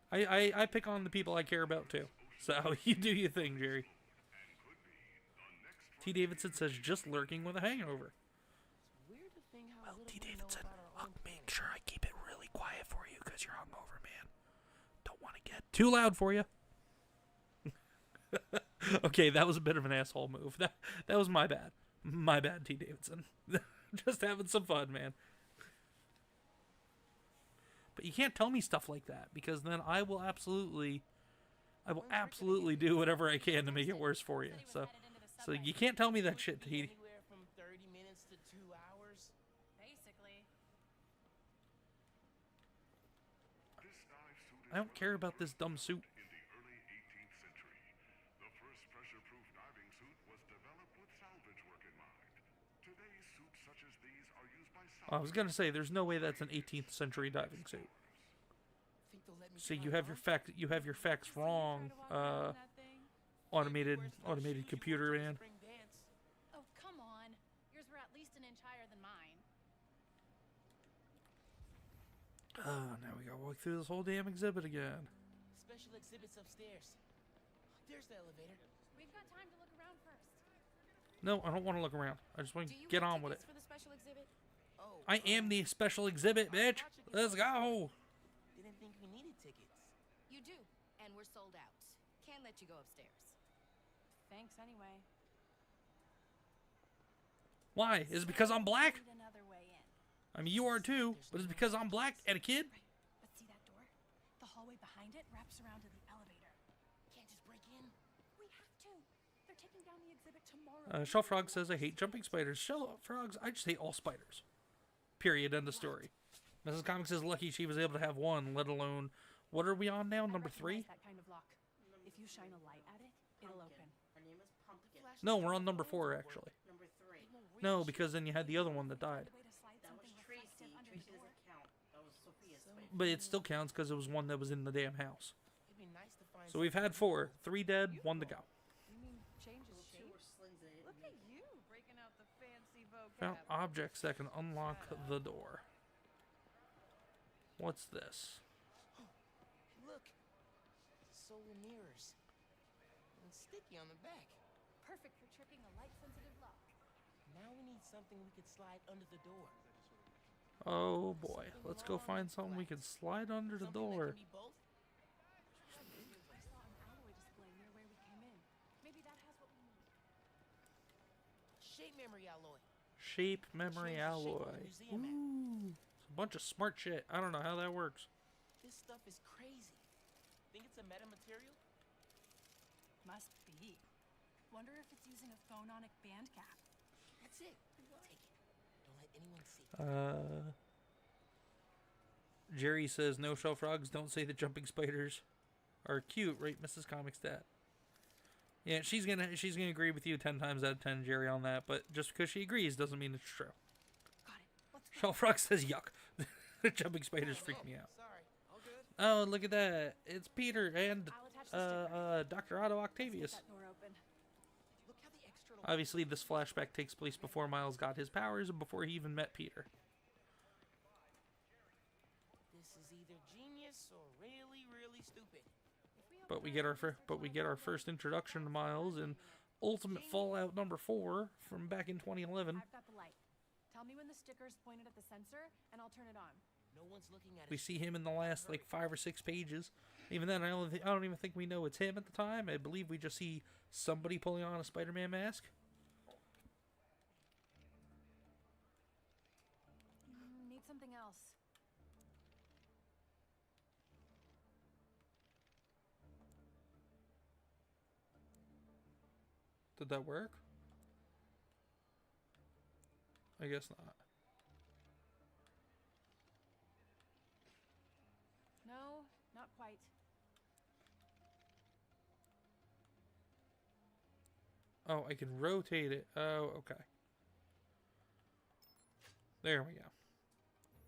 I pick on the people I care about too. So you do your thing, Jerry. T. Davidson says just lurking with a hangover. again. Too loud for you. Okay, that was a bit of an asshole move. That was my bad. My bad, T. Davidson. Just having some fun, man. But you can't tell me stuff like that, because then I will absolutely do whatever I can to make it worse for you. So you can't tell me that shit, T. Anywhere from 30 minutes to 2 hours. Basically. I don't care about this dumb suit. In the early 18th century, the first pressure-proof diving suit was developed with salvage work in mind. Today's suits such as these are used by I was gonna say, there's no way that's an 18th century diving suit. So you have your facts wrong, automated computer man. Oh, come on. Yours were at least an inch higher than mine. Now we gotta walk through this whole damn exhibit again. Special exhibits upstairs. There's the elevator. We've got time to look around first. No, I don't want to look around. I just want to get on with it. For the special exhibit? Oh, I am the special exhibit, bitch. Let's go. Didn't think we needed tickets. You do, and we're sold out. Can't let you go upstairs. Thanks anyway. Why? Is it because I'm black? Need another way in. I mean, you are too, but it's because I'm black and a kid? But see that door? The hallway behind it wraps around to the elevator. Can't just break in. We have to. They're taking down the exhibit tomorrow. Shell Frog says, I hate jumping spiders. Shell Frogs, I just hate all spiders. Period. End of story. Mrs. Comix is lucky she was able to have one, let alone... What are we on now? Number 3? That kind of lock. If you shine a light at it, it'll open. Her name is Pumpkin. No, we're on number 4, actually. Number 3. No, because then you had the other one that died. That was Tracy. Tracy doesn't count. That was Sophia's spider. But it still counts because it was one that was in the damn house. It'd be nice to find So we've had 4. 3 dead, 1 to go. You mean change his Two shape? were slings in it. Look at you, breaking out the fancy vocab. Found objects that can unlock the door. What's this? Look. Solar mirrors. And sticky on the back. Perfect for tricking a light-sensitive lock. Now we need something we could slide under the door. Oh boy, let's go find something we can slide under the Something that door. can be both. I saw an alloy display near where we came in. Maybe that has what we need. Shape memory alloy. Shape memory Change the shape of the alloy. museum map. Ooh, it's a bunch of smart shit. I don't know how that works. This stuff is crazy. Think it's a metamaterial? Must be. Wonder if it's using a phononic band cap. That's it. Take it. Don't let anyone see. Jerry says no, Shell Frogs, don't say the jumping spiders are cute, right, Mrs. Comic's dad? Yeah, she's gonna agree with you 10 times out of 10, Jerry, on that. But just because she agrees doesn't mean it's true. Got it. Let's go. Shell Frog says yuck. The jumping spiders freak me out. Sorry. All good. Oh, look at that! It's Peter and I'll attach the sticker. Dr. Otto Let's get Octavius. that door open. Look how the extra Obviously, this flashback takes place before Miles got his powers and before he even met Peter. This is either genius or really, really stupid. But we get our first introduction to Miles in Ultimate Fallout number 4 from back in 2011. I've got the light. Tell me when the sticker's pointed at the sensor, and I'll turn it on. No one's looking at We us. see him in the last like 5 or 6 pages. Even then, I don't even think we know it's him at the time. I believe we just see somebody pulling on a Spider-Man mask. Need something else. Did that work? I guess not. No, not quite. Oh, I can rotate it. Oh, okay. There we go.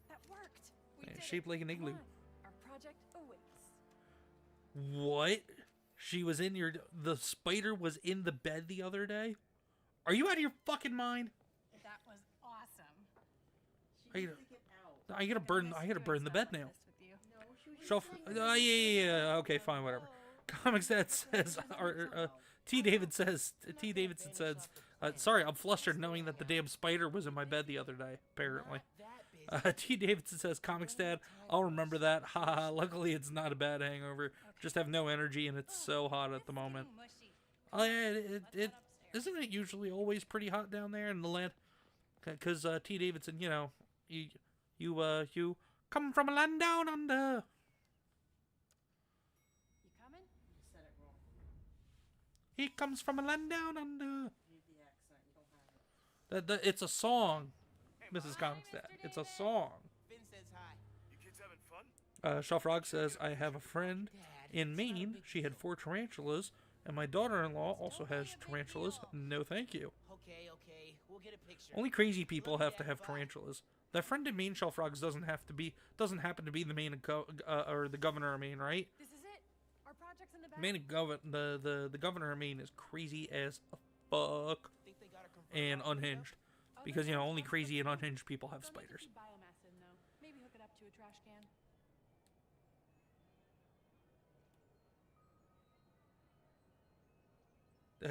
That worked. We And did shaped it. like an Come igloo. on. Our project awaits. What? She was in the spider was in the bed the other day? Are you out of your fucking mind? That was awesome. I gotta burn the bed now. This with you. Shelf. Yeah. Okay, fine, whatever. Comics that says, T. Davidson says, sorry, I'm flustered knowing that the damn spider was in my bed the other day. Apparently, T. Davidson says, Comics Dad, I'll remember that. Haha, luckily it's not a bad hangover. Just have no energy and it's so hot at the moment. Oh yeah, it isn't it usually always pretty hot down there in the land? Because T. Davidson, you know, you come from a land down under. You coming? You said it wrong. He comes from a land down under. Read the accent. You don't have it. It's a song, Mrs. Comics Dad. It's a song. Finn says hi. You kids having fun? Shaw Frog says, I have a friend in Maine. She had 4 tarantulas, and my daughter-in-law also has tarantulas. No, thank you. Okay, okay. We'll get a picture. Only crazy people have to have tarantulas. That friend in Maine, Shaw Frogs, doesn't happen to be the Maine or the governor of Maine, right? This is it. Our project's in the back. Maine the governor of Maine is crazy as fuck and unhinged, because you know only crazy and unhinged people have spiders. Biomass in though. Maybe hook it up to a trash can.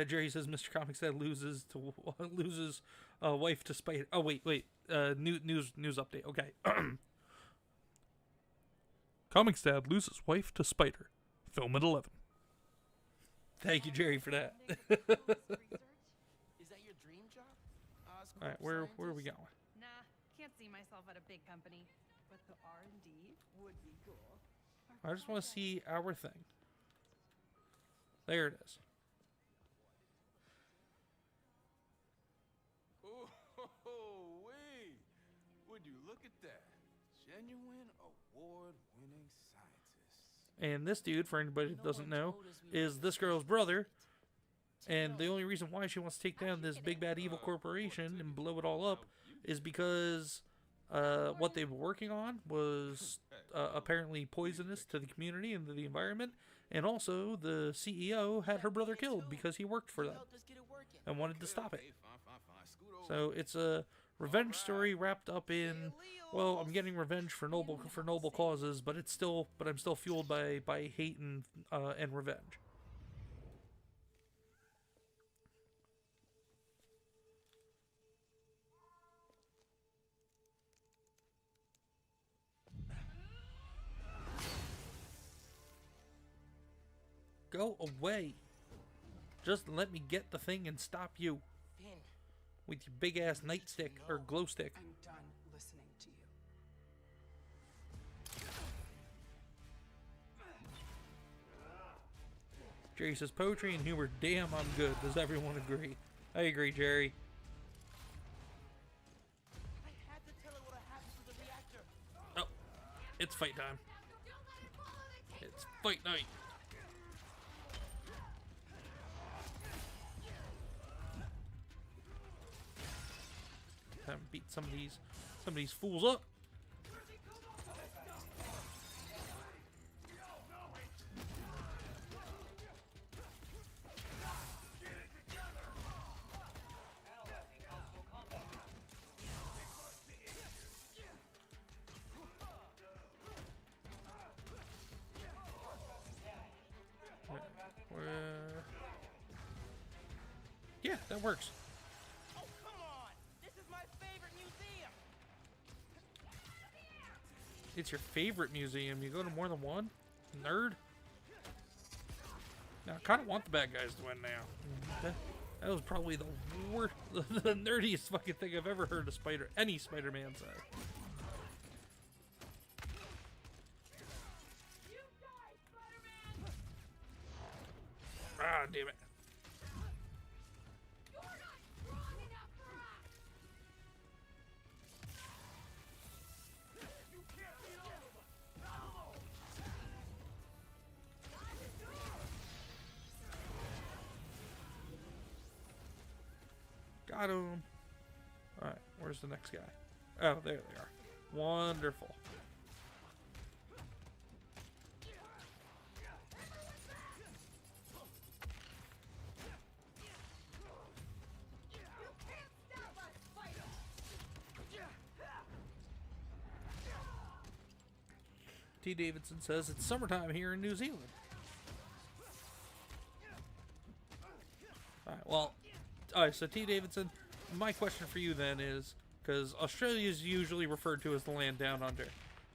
Jerry says Mr. Comics Dad loses wife to spider. Oh wait. News update. Okay. Comics Dad loses wife to spider. Film at 11. Thank you, Jerry, for that. Is that your dream job? All right, where are we going? Nah, can't see myself at a big company, but the R&D would be cool. I just want to see our thing. There it is. Oh, wait. Would you look at that? Genuine award-winning scientists. And this dude, for anybody that doesn't know, is this girl's brother. And the only reason why she wants to take down this big bad evil corporation and blow it all up is because what they were working on was apparently poisonous to the community and to the environment. And also, the CEO had her brother killed because he worked for them and wanted to stop it. So it's a revenge story wrapped up in, well, I'm getting revenge for noble causes, but I'm still fueled by hate and revenge. Go away. Just let me get the thing and stop you. Finn. With your big ass nightstick or glow stick. I'm done listening to you. Jerry says poetry and humor. Damn, I'm good. Does everyone agree? I agree, Jerry. I had to tell her what happened to the reactor. Oh, it's fight time. It's fight night. Time to beat some of these fools up. Yeah, that works. Oh, come on! This is my favorite museum! It's your favorite museum. You go to more than one? Nerd? Now, I kind of want the bad guys to win now. That was probably the worst, the nerdiest fucking thing I've ever heard any Spider-Man say. Ah, damn it. Got him. Alright, where's the next guy? Oh, there they are. Wonderful. T. Davidson says it's summertime here in New Zealand. Alright, well, alright, so T. Davidson, my question for you then is, because Australia is usually referred to as the land down under.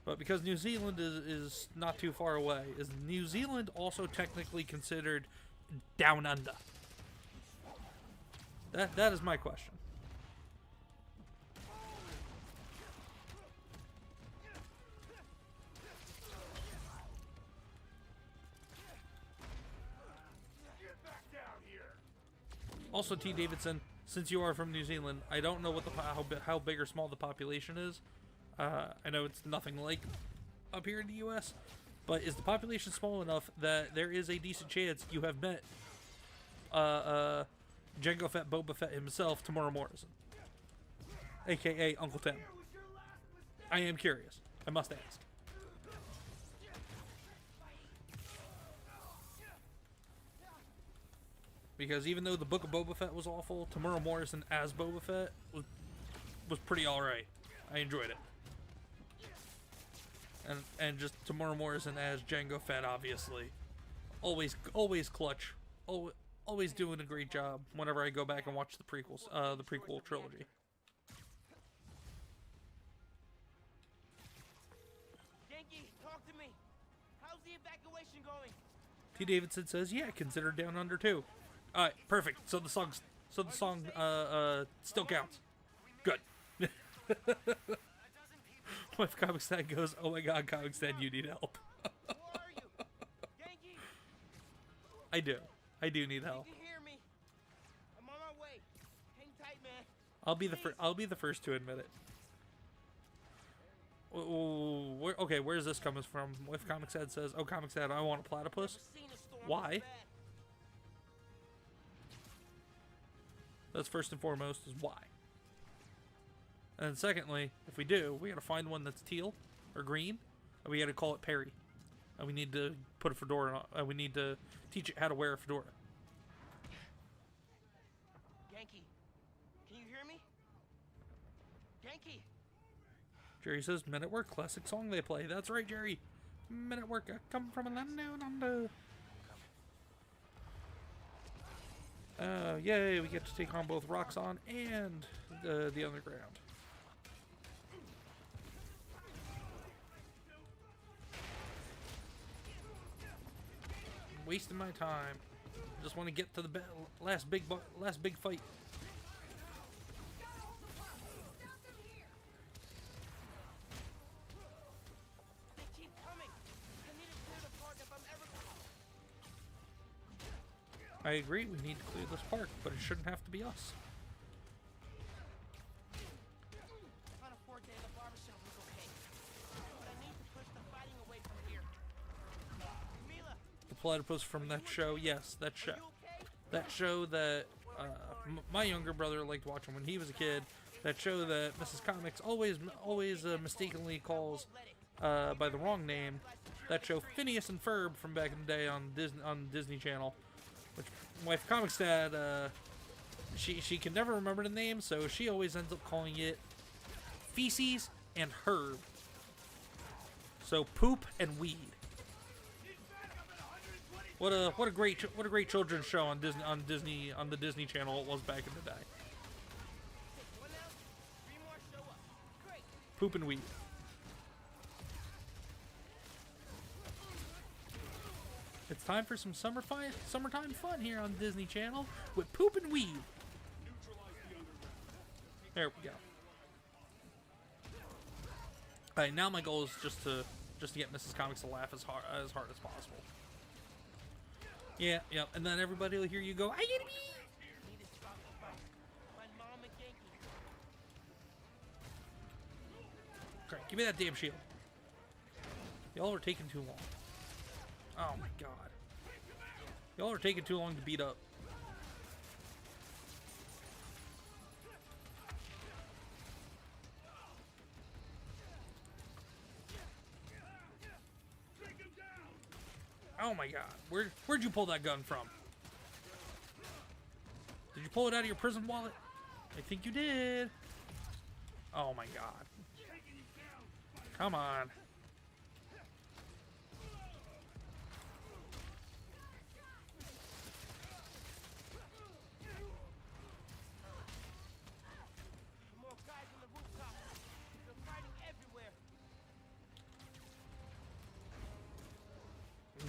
But because New Zealand is not too far away, is New Zealand also technically considered down under? That is my question. Also, T. Davidson, since you are from New Zealand, I don't know what how big or small the population is. I know it's nothing like up here in the U.S., but is the population small enough that there is a decent chance you have met Jango Fett Boba Fett himself, Tamora Morrison, a.k.a. Uncle Tim? I am curious. I must ask. Because even though the Book of Boba Fett was awful, Tamora Morrison as Boba Fett was pretty alright. I enjoyed it. And just Tamora Morrison as Jango Fett, obviously. Always clutch. Always doing a great job whenever I go back and watch the prequels, the prequel trilogy. Yankee, talk to me. How's the evacuation going? T. Davidson says, yeah, consider Down Under too. Alright, perfect. So the song still counts. Good. If Comics Dad goes, oh my god, Comics Dad, you need help. Where are you? Yankee? I do need help. You hear me? I'm on my way. Hang tight, man. I'll be the first to admit it. Okay, where's this coming from? If Comics Dad says, oh, Comics Dad, I want a platypus. Why? That's first and foremost, is why. And then secondly, if we do, we gotta find one that's teal or green, and we gotta call it Perry. And we need to put a fedora on, and we need to teach it how to wear a fedora. Yankee, can you hear me? Yankee! Jerry says, Men at Work, classic song they play. That's right, Jerry. Men at Work, I come from a land down under. Yay, we get to take on both Roxxon and the Underground. I'm wasting my time. Just want to get to the last big fight. They keep coming. I need to clear the park if I'm ever. I agree, we need to clear this park, but it shouldn't have to be us. On a 4 day, the barbershop was okay. But I need to push the fighting away from here. Mila! The platypus from that show, yes, that show. You okay? That show that my younger brother liked watching when he was a kid. That show that Mrs. Comics always mistakenly calls by the wrong name. That show Phineas and Ferb from back in the day on Disney Channel. Which my wife Comics Dad, she can never remember the name, so she always ends up calling it Feces and Herb. So poop and weed. What a great children's show on the Disney Channel it was back in the day. One out, 3 more show up. Great. Poop and weed. It's time for some summertime fun here on Disney Channel with poop and weed. There we go. Alright, now my goal is just to get Mrs. Comics to laugh as hard as possible. Yeah, and then everybody will hear you go, I get me. Need to stop the fight. My mom and Yankee. Okay, give me that damn shield. Y'all are taking too long. Oh my god. Y'all are taking too long to beat up. Oh my god. Where'd you pull that gun from? Did you pull it out of your prison wallet? I think you did. Oh my god. Come on. More guys on the roof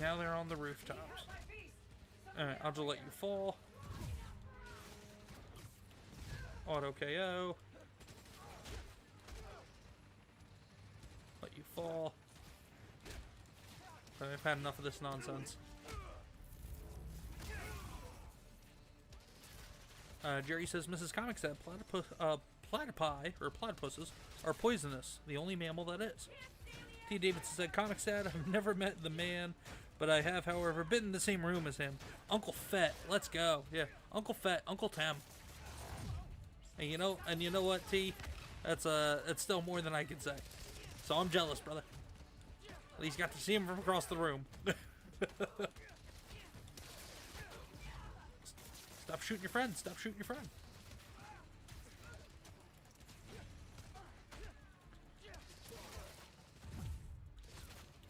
Now they're on the rooftops. Alright, I'll just let you fall. Auto KO. Let you fall. I've had enough of this nonsense. Jerry says, Mrs. Comics said platypi, or platypuses, are poisonous. The only mammal that is. T. Davidson said, Comics said, I've never met the man, but I have, however, been in the same room as him. Uncle Fett, let's go. Yeah, Uncle Fett, Uncle Tem. And you know what, T? That's still more than I can say. So I'm jealous, brother. At least got to see him from across the room. Stop shooting your friend. Stop shooting your friend.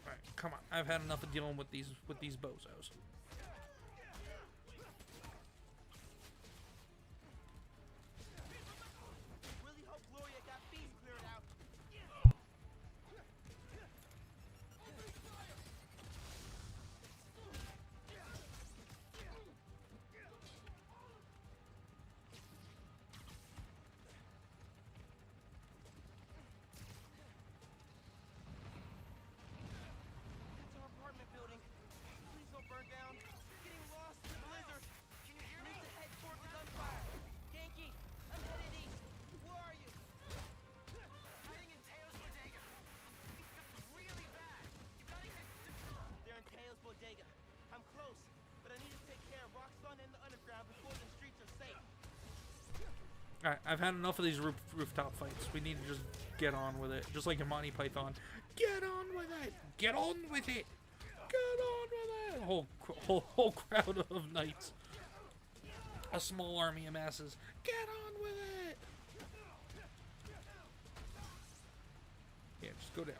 Alright, come on. I've had enough of dealing with these bozos. Really hope Gloria got these cleared out. That's our apartment building. Please don't burn down. Getting lost in the blizzard. Can you hear me? Need to head toward the gunfire. Yankee, I'm headed east. Where are you? Hiding in Teo's bodega. It's really bad. You gotta get They're in Teo's bodega. I'm close, but I need to take care of Roxxon and the underground before the streets are safe. Alright, I've had enough of these rooftop fights. We need to just get on with it. Just like in Monty Python. Get on with it! Get on with it! Get on with it! Whole crowd of knights. A small army of masses. Get on with it! Yeah, just go down.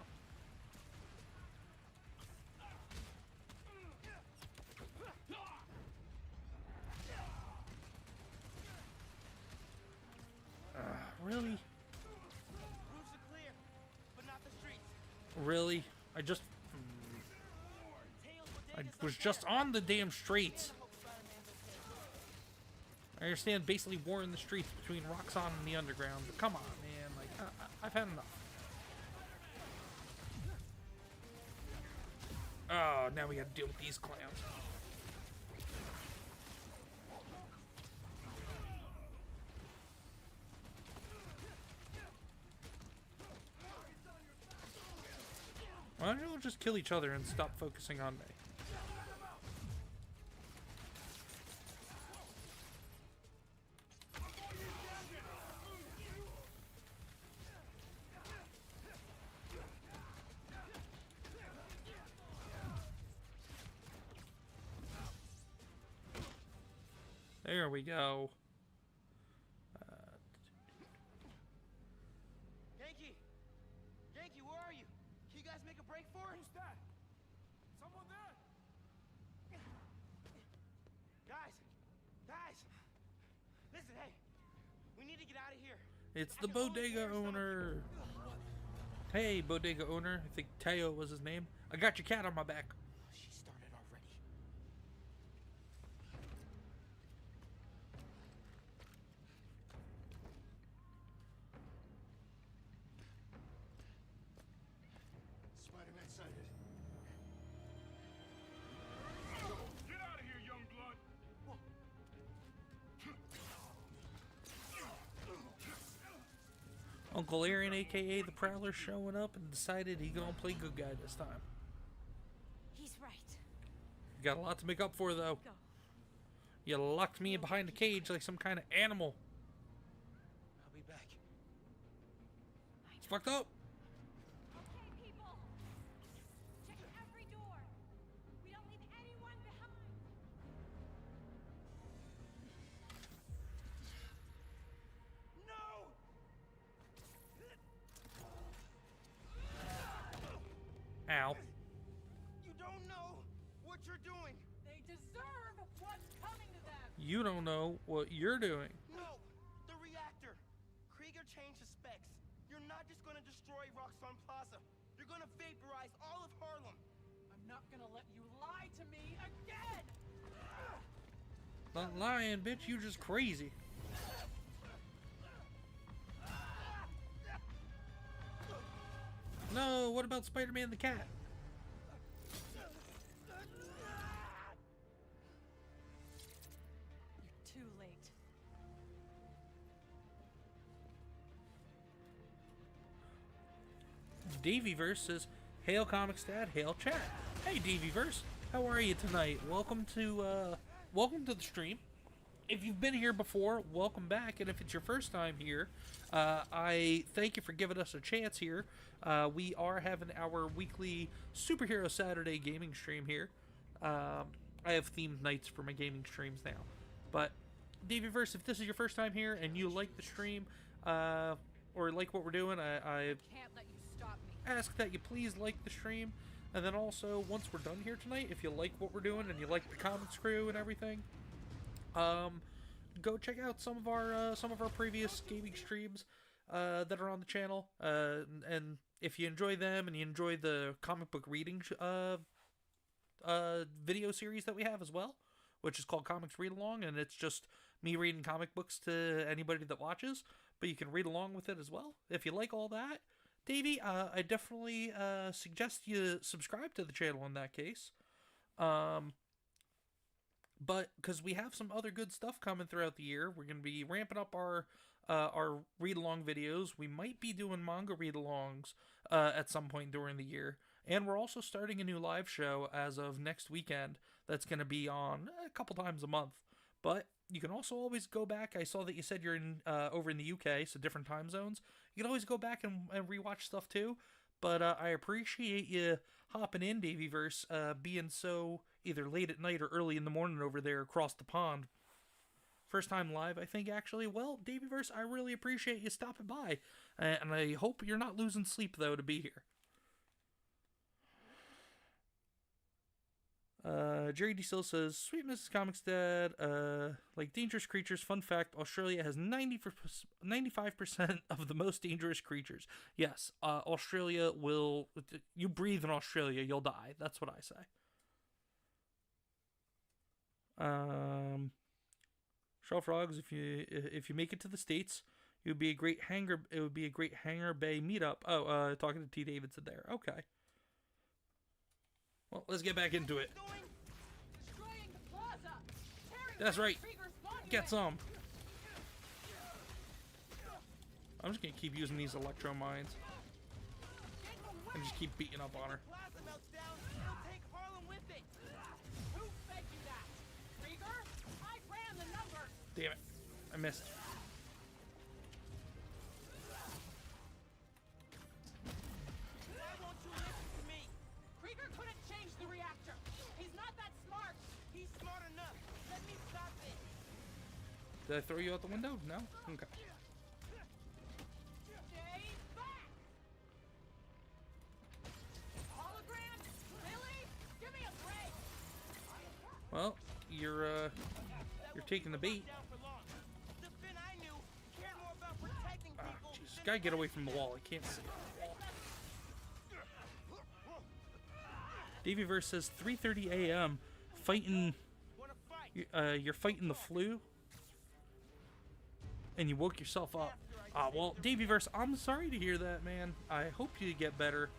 Really? Roofs are clear, but not the streets. Really? I was just on the damn streets. I understand basically war in the streets between Roxxon and the underground, but come on, man. Like, I've had enough. Oh, now we gotta deal with these clowns. Why don't you all just kill each other and stop focusing on me? There we go. Yankee, where are you? Can you guys make a break for it? Who's that? Someone there? Guys! Listen, hey. We need to get out of here. It's the bodega owner. Hey, bodega owner. I think Teo was his name. I got your cat on my back. She started already. Spider-Man sighted. Get out of here, young blood! Uncle Aaron, aka the Prowler, showing up and decided he gonna play good guy this time. He's right. You got a lot to make up for, though. Go. You locked me behind a cage like some kind of animal. I'll be back. It's fucked up. Okay, people. Check every door. We don't leave anyone behind. No! Ow. You don't know what you're doing. They deserve what's coming to them. You don't know what you're doing. No! The reactor! Krieger changed the specs. You're not just gonna destroy Roxxon Plaza. You're gonna vaporize all of Harlem. I'm not gonna let you lie to me again! Not lying, bitch. You just crazy. No, what about Spider-Man the cat? You're too late. Davyverse says, "Hail Comics Dad, hail chat." Hey Davyverse, how are you tonight? Welcome to the stream. If you've been here before, welcome back, and if it's your first time here, I thank you for giving us a chance here. We are having our weekly Superhero Saturday gaming stream here. I have themed nights for my gaming streams now. But, Davyverse, if this is your first time here and you like the stream, or like what we're doing, I Can't let you stop me. ask that you please like the stream. And then also, once we're done here tonight, if you like what we're doing and you like the Comics crew and everything, go check out some of our previous gaming streams that are on the channel. And if you enjoy them and you enjoy the comic book reading video series that we have as well, which is called Comics Read Along, and it's just me reading comic books to anybody that watches, but you can read along with it as well. If you like all that, Davey, I definitely suggest you subscribe to the channel in that case. But because we have some other good stuff coming throughout the year, we're going to be ramping up our read-along videos. We might be doing manga read-alongs at some point during the year. And we're also starting a new live show as of next weekend that's going to be on a couple times a month. But you can also always go back. I saw that you said you're in over in the UK, so different time zones. You can always go back and rewatch stuff too. But I appreciate you hopping in, Davyverse, being so either late at night or early in the morning over there across the pond. First time live, I think, actually. Well, Davyverse, I really appreciate you stopping by. And I hope you're not losing sleep, though, to be here. Jerry D. Still says, "Sweet Mrs. Comics Dad, like dangerous creatures, fun fact, Australia has 95% of the most dangerous creatures." Yes, Australia will, you breathe in Australia, you'll die. That's what I say. Shelf Frogs, if you make it to the States, it would be a great Hangar Bay meetup. Oh, talking to T. Davidson there. Okay. Well, let's get back into it. That's right. Get some. I'm just gonna keep using these electro mines and just keep beating up on her. Damn it. I missed. Krieger couldn't change the reactor. He's not that smart. He's smart enough. Let me stop it. Did I throw you out the window? No? Okay. Stay back. Hologram? Really? Give me a break. Well, you're taking the bait. The Finn I knew cared more about protecting people. Jesus, gotta get away from the wall. I can't see. Davyverse says 3:30 a.m. fighting. You're fighting the flu, and you woke yourself up. Well, Davyverse, I'm sorry to hear that, man. I hope you get better.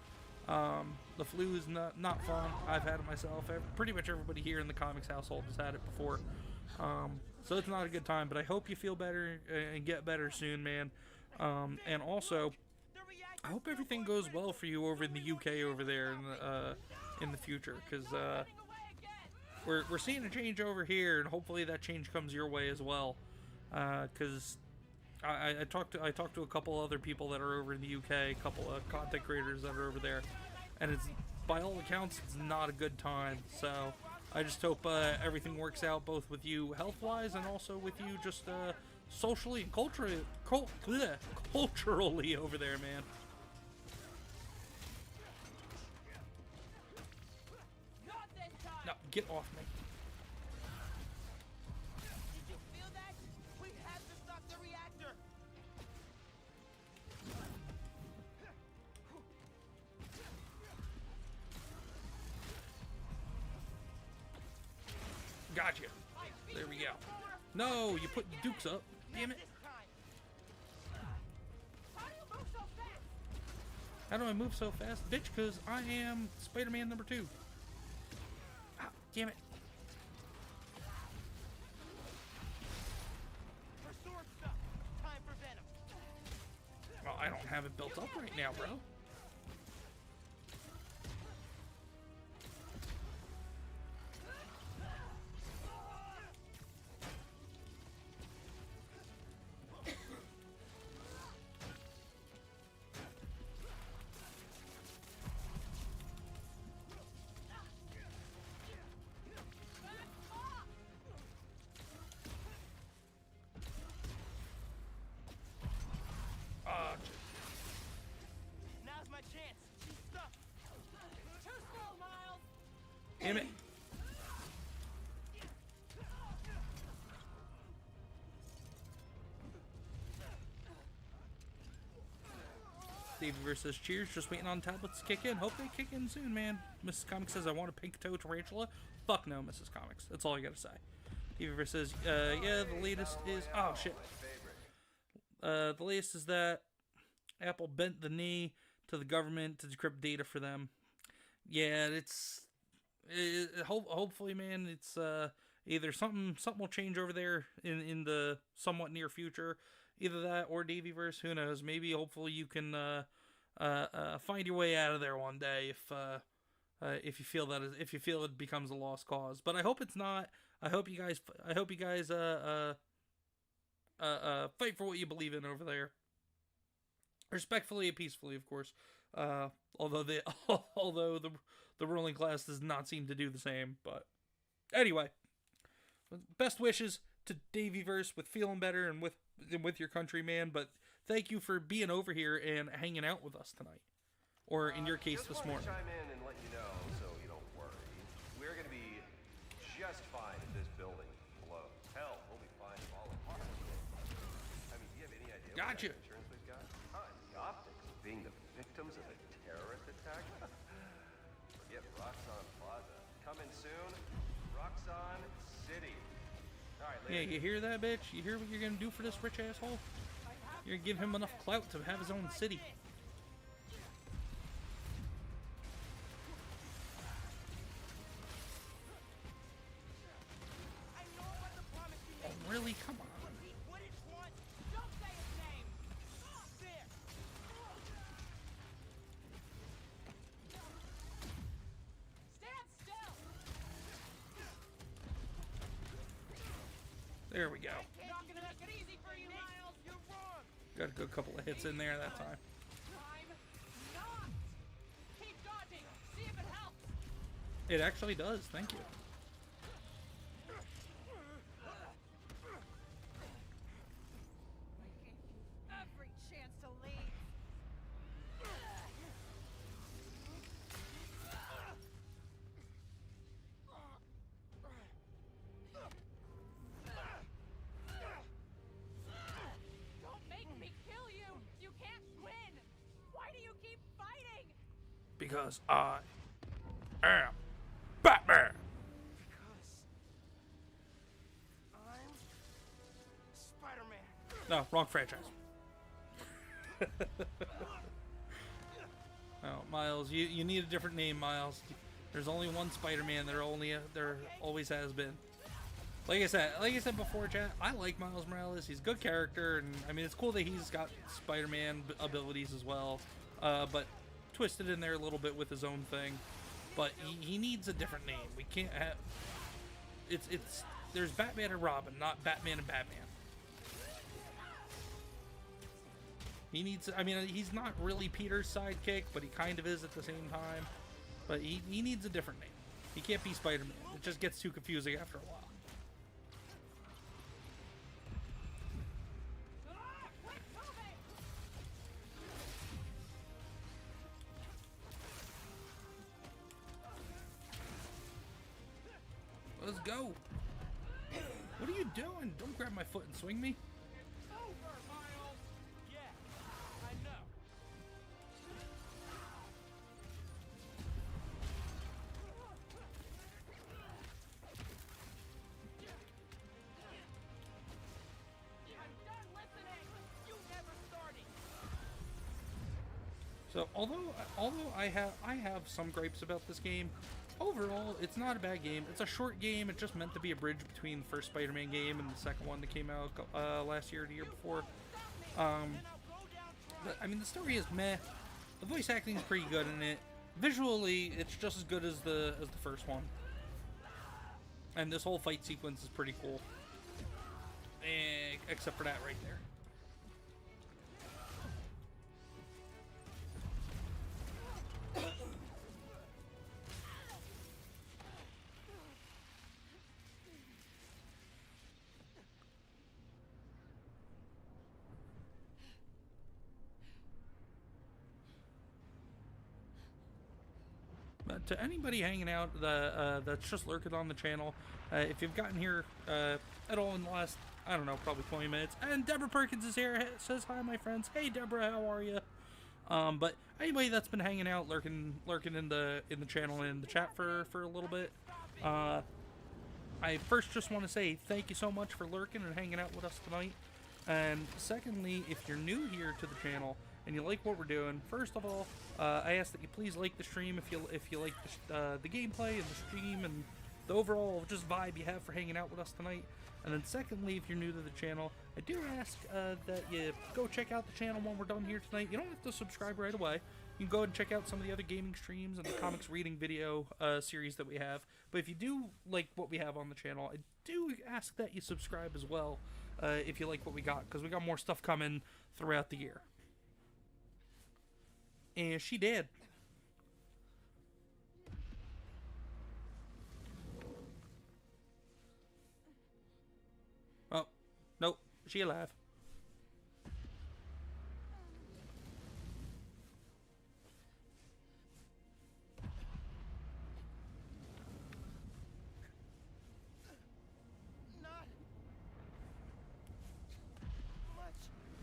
The flu is not fun. I've had it myself. Pretty much everybody here in the comics household has had it before. So it's not a good time, but I hope you feel better and get better soon, man. And also, I hope everything goes well for you over in the UK over there in the future, because we're seeing a change over here, and hopefully that change comes your way as well. Because I talked to a couple other people that are over in the UK, a couple of content creators that are over there, and it's, by all accounts, it's not a good time. So I just hope everything works out, both with you health-wise and also with you just socially and culturally over there, man. No, get off me. Did you feel that? We have to stop the reactor. Gotcha. There we go. No, you put Dukes up. Damn it. How do I move so fast? Bitch, because I am Spider-Man number 2. Ah, damn it. Well, I don't have it built up right now, bro. Now's my chance. She's stuck. Too slow, Miles. Damn it. Davey versus Cheers, just waiting on tablets to kick in. Hope they kick in soon, man. Mrs. Comics says, I want a pink toe tarantula. Fuck no, Mrs. Comics. That's all I gotta say. Davey versus, yeah, the latest is, oh shit. The latest is that Apple bent the knee to the government to decrypt data for them. Yeah, hopefully, man, it's either something will change over there in the somewhat near future. Either that or Davyverse, who knows? Maybe, hopefully, you can find your way out of there one day if you feel it becomes a lost cause. But I hope it's not. I hope you guys fight for what you believe in over there, respectfully and peacefully, of course. Although the ruling class does not seem to do the same. But anyway, best wishes to Davyverse with feeling better and with your country, man. But thank you for being over here and hanging out with us tonight, or in your case, this morning. Just wanted to chime in and let you know, so you don't worry. We're going to be just fine if this building blows. Hell, we'll be fine if all apart. I mean, do you have any idea what Gotcha. that insurance we've got? The optics of being the victims of a terrorist attack? Forget Roxxon Plaza. Coming soon, Roxxon City. All right, Yeah, you hear that, bitch? You hear what you're gonna do for this rich asshole? You're gonna give him enough clout to have his own city. Oh, really? Come on. Don't say his name. There. Stand still. There we go. Not gonna make it easy for you, Miles. You're wrong. Got a good couple of hits in there that time. I'm not. Keep dodging. See if it helps. It actually does. Thank you. Every chance to leave. Don't make me kill you. You can't win. Why do you keep fighting? Because I am Batman. Because I'm Spider-Man. No, wrong franchise. Oh, Miles, you need a different name, Miles. There's only one Spider-Man. There always has been. Like I said before, chat, I like Miles Morales. He's a good character, and I mean it's cool that he's got Spider-Man abilities as well, but twisted in there a little bit with his own thing. But he needs a different name. We can't have. There's Batman and Robin, not Batman and Batman. He needs. I mean, he's not really Peter's sidekick, but he kind of is at the same time. But he needs a different name. He can't be Spider-Man. It just gets too confusing after a while. Let's go. What are you doing? Don't grab my foot and swing me. Over, Miles. Yeah, I know. So although I have some gripes about this game, overall it's not a bad game. It's a short game. It's just meant to be a bridge between the first Spider-Man game and the second one that came out last year or the year before. But I mean, the story is meh. The voice acting is pretty good in it. Visually, it's just as good as the first one. And this whole fight sequence is pretty cool. Except for that right there. To anybody hanging out that's just lurking on the channel, if you've gotten here at all in the last, I don't know, probably 20 minutes, and Deborah Perkins is here, says hi, my friends. Hey, Deborah, how are you? But anybody that's been hanging out, lurking in the channel and in the chat for a little bit, I first just want to say thank you so much for lurking and hanging out with us tonight. And secondly, if you're new here to the channel and you like what we're doing, first of all, I ask that you please like the stream if you like the gameplay and the stream and the overall just vibe you have for hanging out with us tonight. And then secondly, if you're new to the channel, I do ask that you go check out the channel when we're done here tonight. You don't have to subscribe right away. You can go ahead and check out some of the other gaming streams and the comics reading video series that we have. But if you do like what we have on the channel, I do ask that you subscribe as well if you like what we got, because we got more stuff coming throughout the year. And she did. Oh, nope, she alive.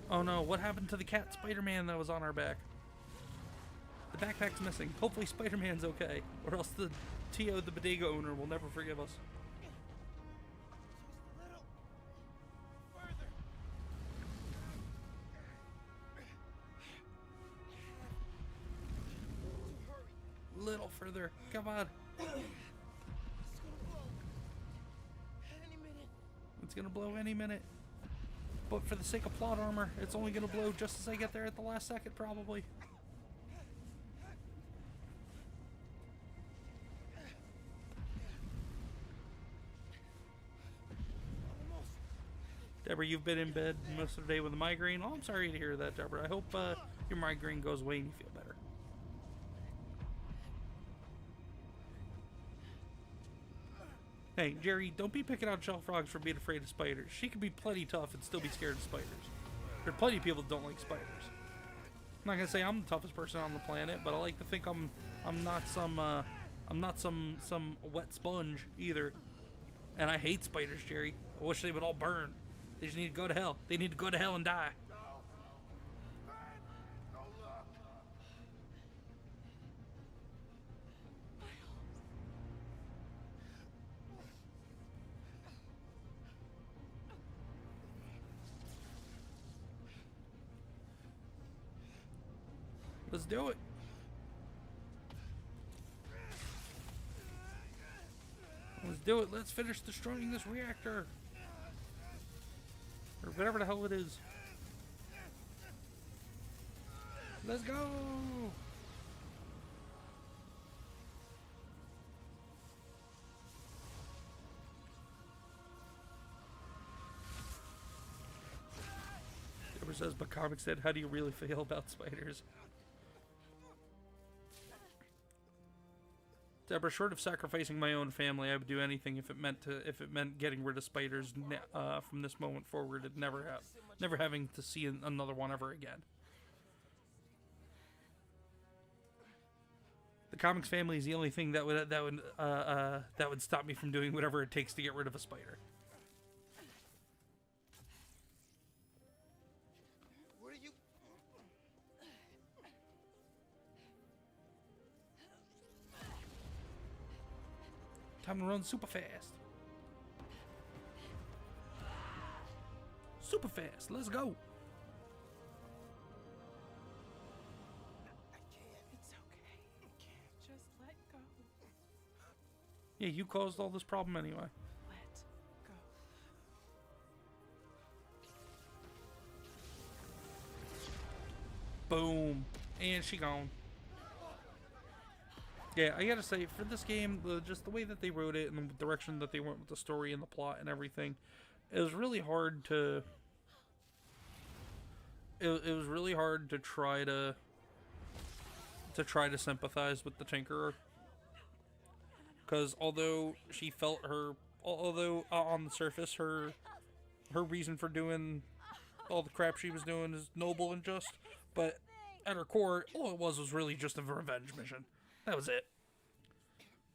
Oh no, what happened to the cat Spider-Man that was on our back? The backpack's missing. Hopefully Spider-Man's okay, or else the Tio, the bodega owner, will never forgive us. Little further. Come on. It's gonna blow any minute. But for the sake of plot armor, it's only gonna blow just as I get there at the last second, probably. Deborah, you've been in bed most of the day with a migraine. Oh, I'm sorry to hear that, Deborah. I hope your migraine goes away and you feel better. Hey, Jerry, don't be picking out Shell Frogs for being afraid of spiders. She can be plenty tough and still be scared of spiders. There are plenty of people that don't like spiders. I'm not gonna say I'm the toughest person on the planet, but I like to think I'm not some wet sponge either. And I hate spiders, Jerry. I wish they would all burn. They just need to go to hell. They need to go to hell and die. Let's do it. Let's do it. Let's finish destroying this reactor. Or whatever the hell it is. Let's go! Deborah says, but Comix said, how do you really feel about spiders? Deborah, short of sacrificing my own family, I would do anything if it meant getting rid of spiders from this moment forward and never having to see another one ever again. The Comix family is the only thing that would stop me from doing whatever it takes to get rid of a spider. Time to run super fast. Super fast. Let's go. Yeah, you caused all this problem anyway. Let go. Boom. And she gone. Yeah, I gotta say, for this game, just the way that they wrote it and the direction that they went with the story and the plot and everything, it was really hard to... It was really hard to try to sympathize with the Tinkerer. Because although she felt her... Although on the surface, her reason for doing all the crap she was doing is noble and just, but at her core, all it was really just a revenge mission. That was it.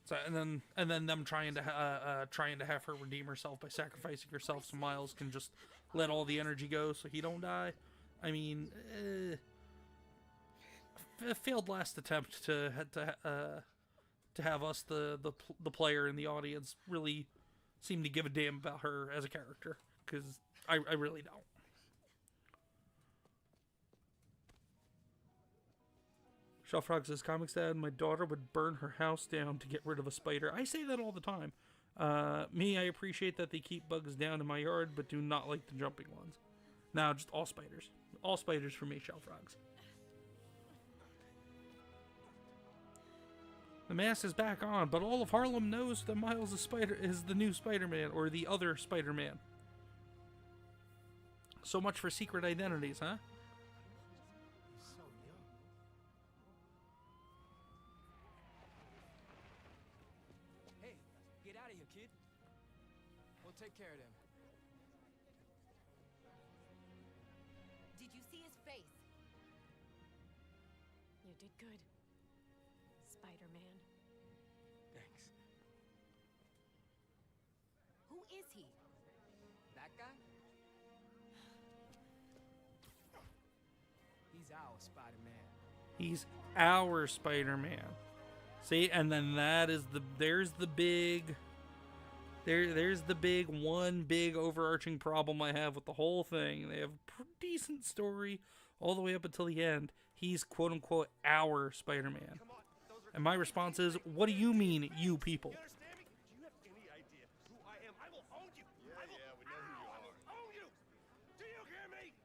So and then them trying to have her redeem herself by sacrificing herself so Miles can just let all the energy go so he don't die. I mean, a failed last attempt to have us the player and the audience really seem to give a damn about her as a character, because I really don't. Shellfrog says, Comics Dad, my daughter would burn her house down to get rid of a spider. I say that all the time. Me, I appreciate that they keep bugs down in my yard, but do not like the jumping ones. Now, just all spiders. All spiders for me, Shellfrogs. The mask is back on, but all of Harlem knows that Miles is the new Spider-Man, or the other Spider-Man. So much for secret identities, huh? Take care of them. Did you see his face? You did good, Spider-Man. Thanks. Who is he? That guy? He's our Spider-Man. He's our Spider-Man. See, and then there's the big... There's the one big overarching problem I have with the whole thing. They have a pretty decent story all the way up until the end. He's quote-unquote our Spider-Man. And my response is, what do you mean, you people? Do you have any idea who I am? I will own you. Yeah, we know who you are. I will own you. Do you hear me?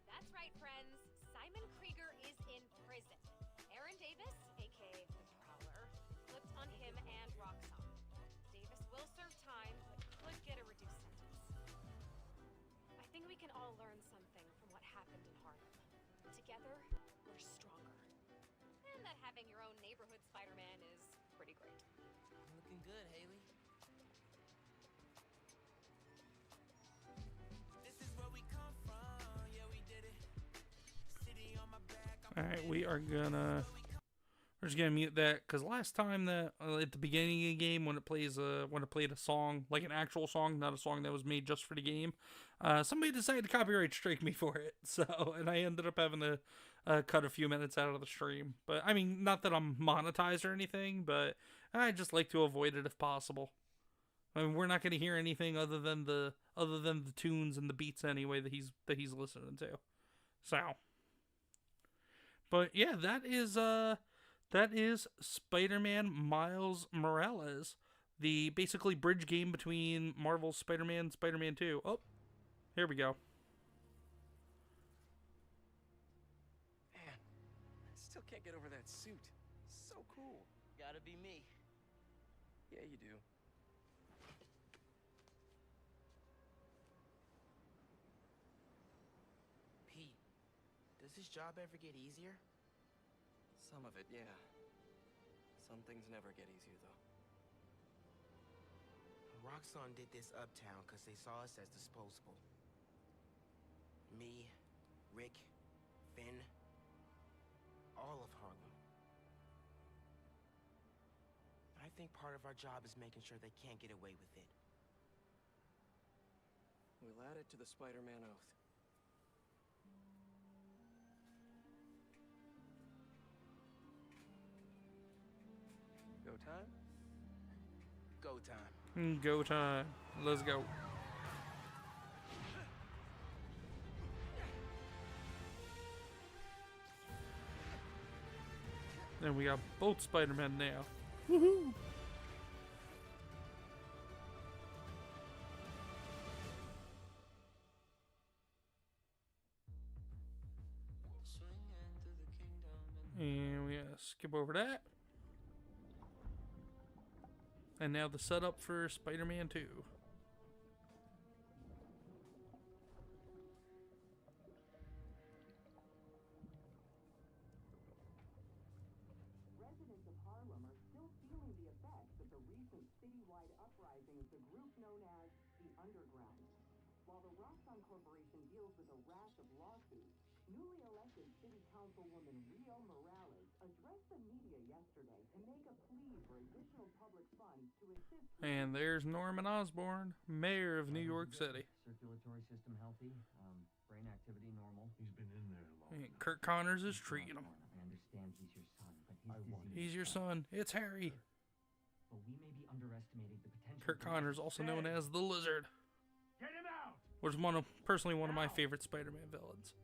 That's right, friends. Simon Krieger is in prison. Aaron Davis, aka the Prowler, flipped on him and Roxxon. Davis will serve time, but could get a reduced sentence. I think we can all learn something from what happened in Harlem. Together, we're stronger. And that having your own neighborhood Spider-Man is pretty great. Looking good, Haley. This is where we come from. Yeah, we did it. City on my back. Alright, we're just gonna mute that, because last time that at the beginning of the game, when it played a song, like an actual song, not a song that was made just for the game, somebody decided to copyright strike me for it. So, and I ended up having to cut a few minutes out of the stream. But I mean, not that I'm monetized or anything, but I just like to avoid it if possible. I mean, we're not going to hear anything other than the tunes and the beats anyway that he's listening to. So, but yeah, that is Spider-Man Miles Morales, the basically bridge game between Marvel's Spider-Man and Spider-Man 2. Oh, here we go. Man, I still can't get over that suit. So cool. Gotta be me. Yeah, you do. Pete, does this job ever get easier? Some of it, yeah. Some things never get easier, though. Roxxon did this uptown because they saw us as disposable. Me, Rick, Finn, all of Harlem. I think part of our job is making sure they can't get away with it. We'll add it to the Spider-Man oath. Go time? Go time. Go time. Let's go. And we got both Spider-Men now. Woohoo! skip over that. And now the setup for Spider-Man 2. Residents of Harlem are still feeling the effects of the recent citywide uprising of the group known as the Underground. While the Roxxon Corporation deals with a rash of lawsuits, newly elected City Councilwoman Rio Morales addressed the media yesterday to make a plea for additional public funds to assist. And there's Norman Osborn, mayor of New York City. Circulatory system healthy, brain activity normal. He's been in there long. And Kirk Connors is treating him. I understand he's your son, but his disease. He's your son. It's Harry. But we may be underestimating the potential. Kirk Connors, also known as the Lizard. Get him out! Which is personally one of my favorite Spider-Man villains.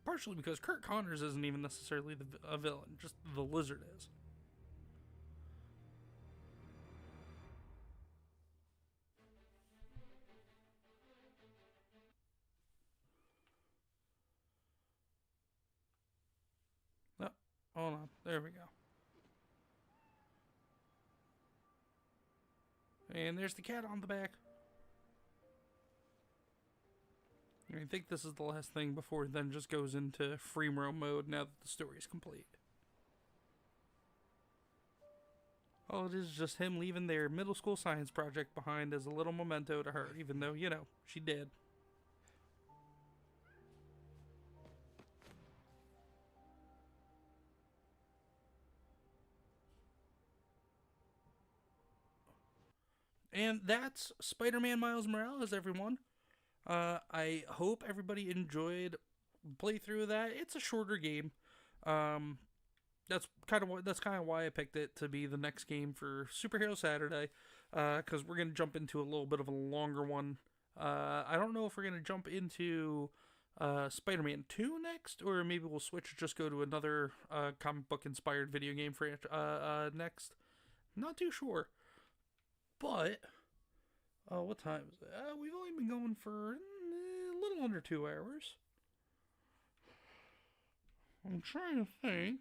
Partially because Kirk Connors isn't even necessarily a villain, just the Lizard is. Oh, hold on. There we go. And there's the cat on the back. I think this is the last thing before it then just goes into free roam mode now that the story is complete. Oh, it is just him leaving their middle school science project behind as a little memento to her, even though, you know, she did. And that's Spider-Man Miles Morales, everyone. I hope everybody enjoyed the playthrough of that. It's a shorter game. That's kind of why I picked it to be the next game for Superhero Saturday, because we're gonna jump into a little bit of a longer one. I don't know if we're gonna jump into Spider-Man 2 next, or maybe we'll switch, just go to another comic book inspired video game next. Not too sure. But, what time is it? We've only been going for a little under 2 hours. I'm trying to think.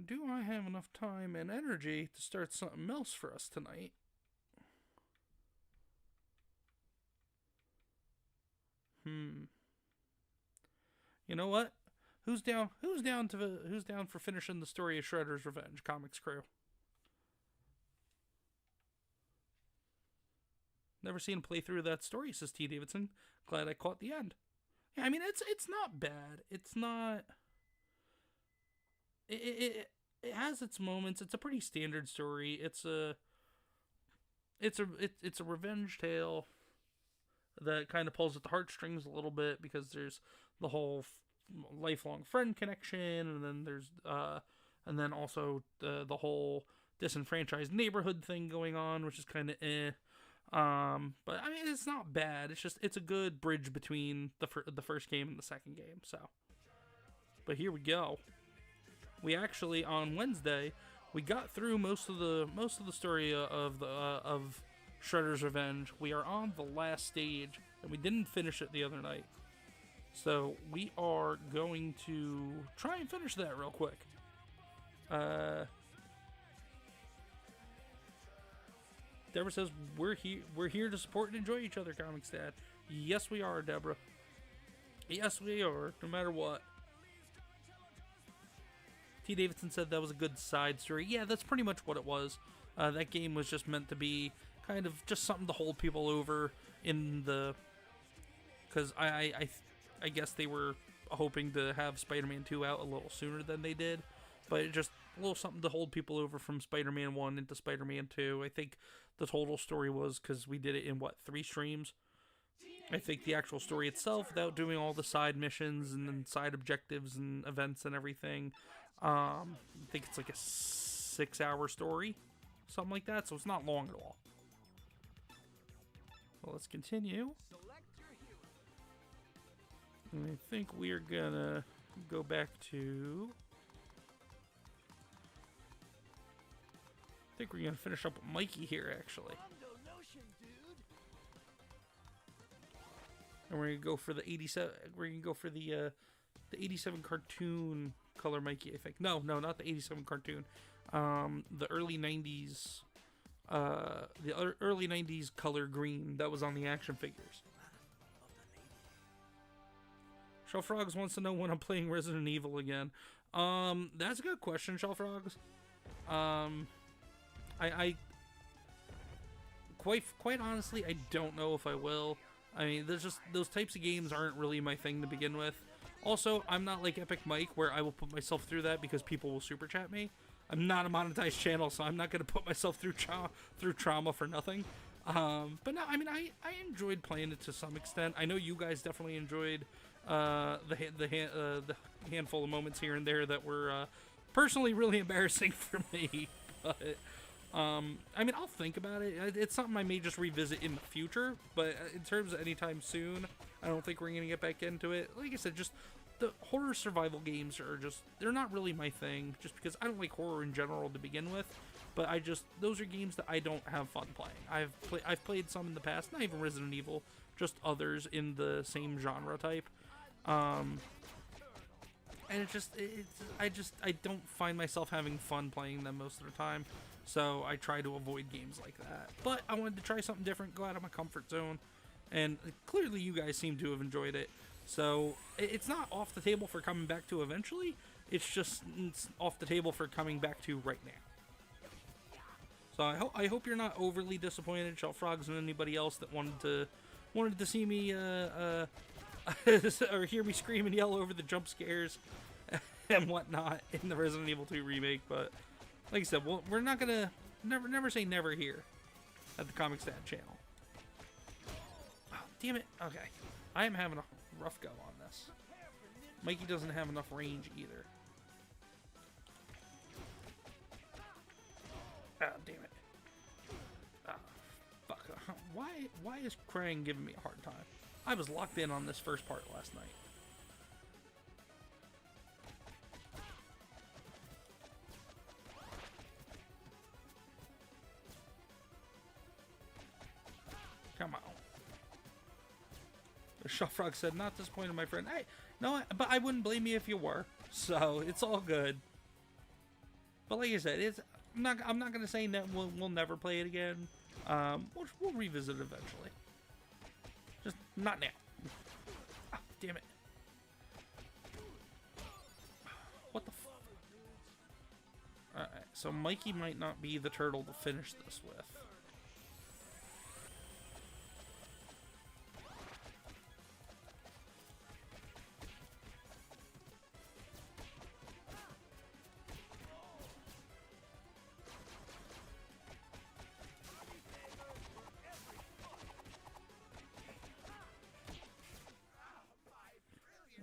Do I have enough time and energy to start something else for us tonight? You know what? Who's down for finishing the story of Shredder's Revenge, Comix crew? Never seen a playthrough of that story, says T. Davidson. Glad I caught the end. Yeah, I mean, it's not bad. It's not... It has its moments. It's a pretty standard story. It's a revenge tale that kind of pulls at the heartstrings a little bit, because there's the whole lifelong friend connection, and then there's and then also the whole disenfranchised neighborhood thing going on, which is kind of but I mean, it's not bad. It's a good bridge between the first game and the second game. So, but here we go. We actually, on Wednesday, we got through most of the story of Shredder's Revenge. We are on the last stage, and we didn't finish it the other night. So we are going to try and finish that real quick. Deborah says, we're here to support and enjoy each other, Comics Dad. Yes, we are, Deborah. Yes, we are, no matter what. T. Davidson said that was a good side story. Yeah, that's pretty much what it was. That game was just meant to be kind of just something to hold people over in the... Because I guess they were hoping to have Spider-Man 2 out a little sooner than they did. But it just a little something to hold people over from Spider-Man 1 into Spider-Man 2. I think the total story was, because we did it in, 3 streams? I think the actual story itself, without doing all the side missions and then side objectives and events and everything, I think it's like a 6-hour story, something like that, so it's not long at all. Well, let's continue. And I think we are gonna go back to... I think we're gonna finish up with Mikey here, actually. And we're gonna go for the 87. We're gonna go for the the 87 cartoon color Mikey, I think. No, not the 87 cartoon. The early 90s, early 90s color green that was on the action figures. Shellfrogs wants to know when I'm playing Resident Evil again. That's a good question, Shellfrogs. I quite honestly, I don't know if I will. I mean, there's just, those types of games aren't really my thing to begin with. Also, I'm not like Epic Mike, where I will put myself through that because people will super chat me. I'm not a monetized channel, so I'm not going to put myself through trauma for nothing. But no, I mean, I enjoyed playing it to some extent. I know you guys definitely enjoyed the handful of moments here and there that were personally really embarrassing for me. But I mean, I'll think about it. It's something I may just revisit in the future. But in terms of anytime soon, I don't think we're gonna get back into it. Like I said, just the horror survival games are they're not really my thing. Just because I don't like horror in general to begin with. But those are games that I don't have fun playing. I've played some in the past, not even Resident Evil, just others in the same genre type. And I don't find myself having fun playing them most of the time, so I try to avoid games like that. But I wanted to try something different, go out of my comfort zone, and clearly you guys seem to have enjoyed it. So it's not off the table for coming back to eventually, it's off the table for coming back to right now. So I hope you're not overly disappointed, Shellfrogs, and anybody else that wanted to see me or hear me scream and yell over the jump scares and whatnot in the Resident Evil 2 remake. But like I said, we're not gonna never say never here at the Comix Dad channel. Oh, damn it. Okay, I am having a rough go on this. Mikey doesn't have enough range either. Ah, damn it. Ah, fuck. Why is Krang giving me a hard time? I was locked in on this first part last night. Come on. The Shellfrog said, not disappointed, my friend. Hey, no, but I wouldn't blame you if you were. So, it's all good. But like I said, I'm not going to say that we'll never play it again. We'll revisit it eventually. Just not now. Ah, damn it. What the fuck? Alright, so Mikey might not be the turtle to finish this with.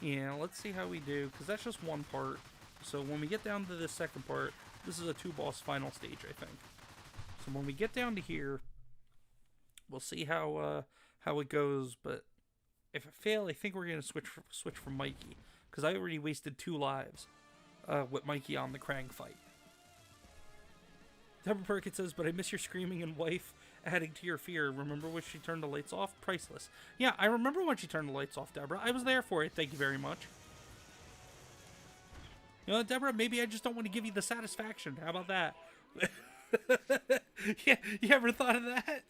Yeah, let's see how we do, because that's just one part. So when we get down to this second part, this is a 2-boss final stage, I think. So when we get down to here, we'll see how it goes. But if I fail, I think we're gonna switch from Mikey, because I already wasted 2 lives with Mikey on the Krang fight. Deborah Perkins says, but I miss your screaming and wife adding to your fear. Remember when she turned the lights off? Priceless. Yeah, I remember when she turned the lights off, Deborah. I was there for it. Thank you very much. You know, Deborah, maybe I just don't want to give you the satisfaction. How about that? Yeah, you ever thought of that?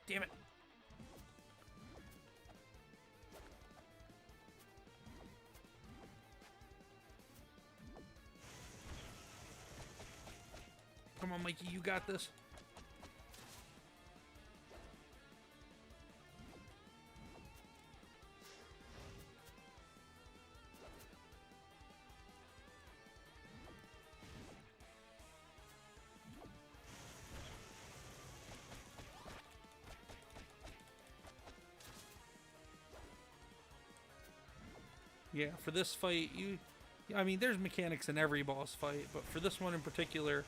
Damn it. Come on, Mikey, you got this. Yeah, for this fight, I mean, there's mechanics in every boss fight, but for this one in particular,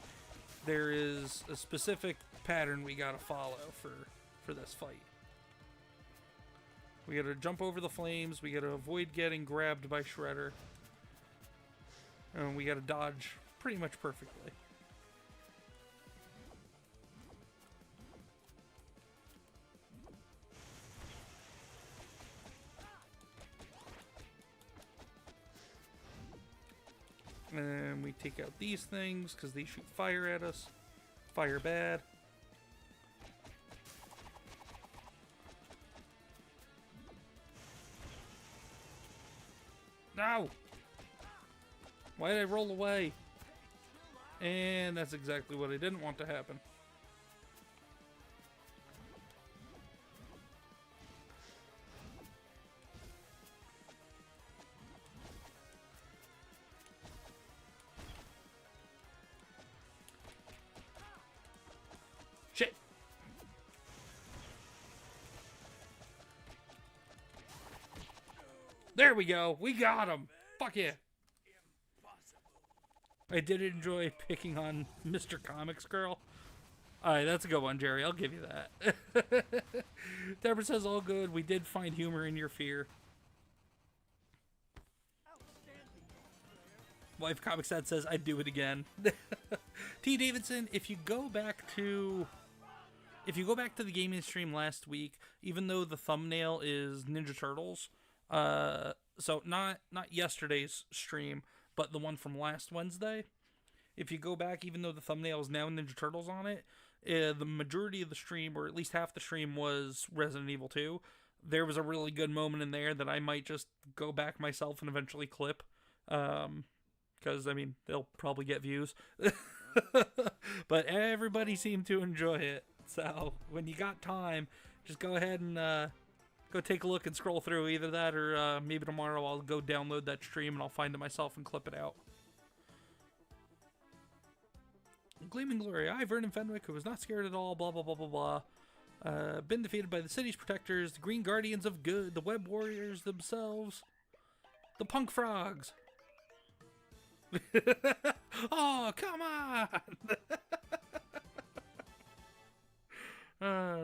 there is a specific pattern we gotta follow for this fight. We gotta jump over the flames, we gotta avoid getting grabbed by Shredder, and we gotta dodge pretty much perfectly. And we take out these things because they shoot fire at us. Fire bad. No! Why did I roll away? And that's exactly what I didn't want to happen. Shit! There we go! We got him! Fuck yeah! I did enjoy picking on Mr. Comix Girl. Alright, that's a good one, Jerry. I'll give you that. Deborah says, all good. We did find humor in your fear. Wife Comic Dad says, I'd do it again. T. Davidson, if you go back to the gaming stream last week, even though the thumbnail is Ninja Turtles, so not yesterday's stream, but the one from last Wednesday, if you go back, even though the thumbnail is now Ninja Turtles on it, the majority of the stream, or at least half the stream, was Resident Evil 2. There was a really good moment in there that I might just go back myself and eventually clip. Because, I mean, they'll probably get views. But everybody seemed to enjoy it. So, when you got time, just go ahead and go take a look and scroll through. Either that or maybe tomorrow I'll go download that stream and I'll find it myself and clip it out. Gleaming Glory. I, Vernon Fenwick, who was not scared at all, blah, blah, blah, blah, blah. Been defeated by the city's protectors, the Green Guardians of Good, the Web Warriors themselves, the Punk Frogs. Oh, come on!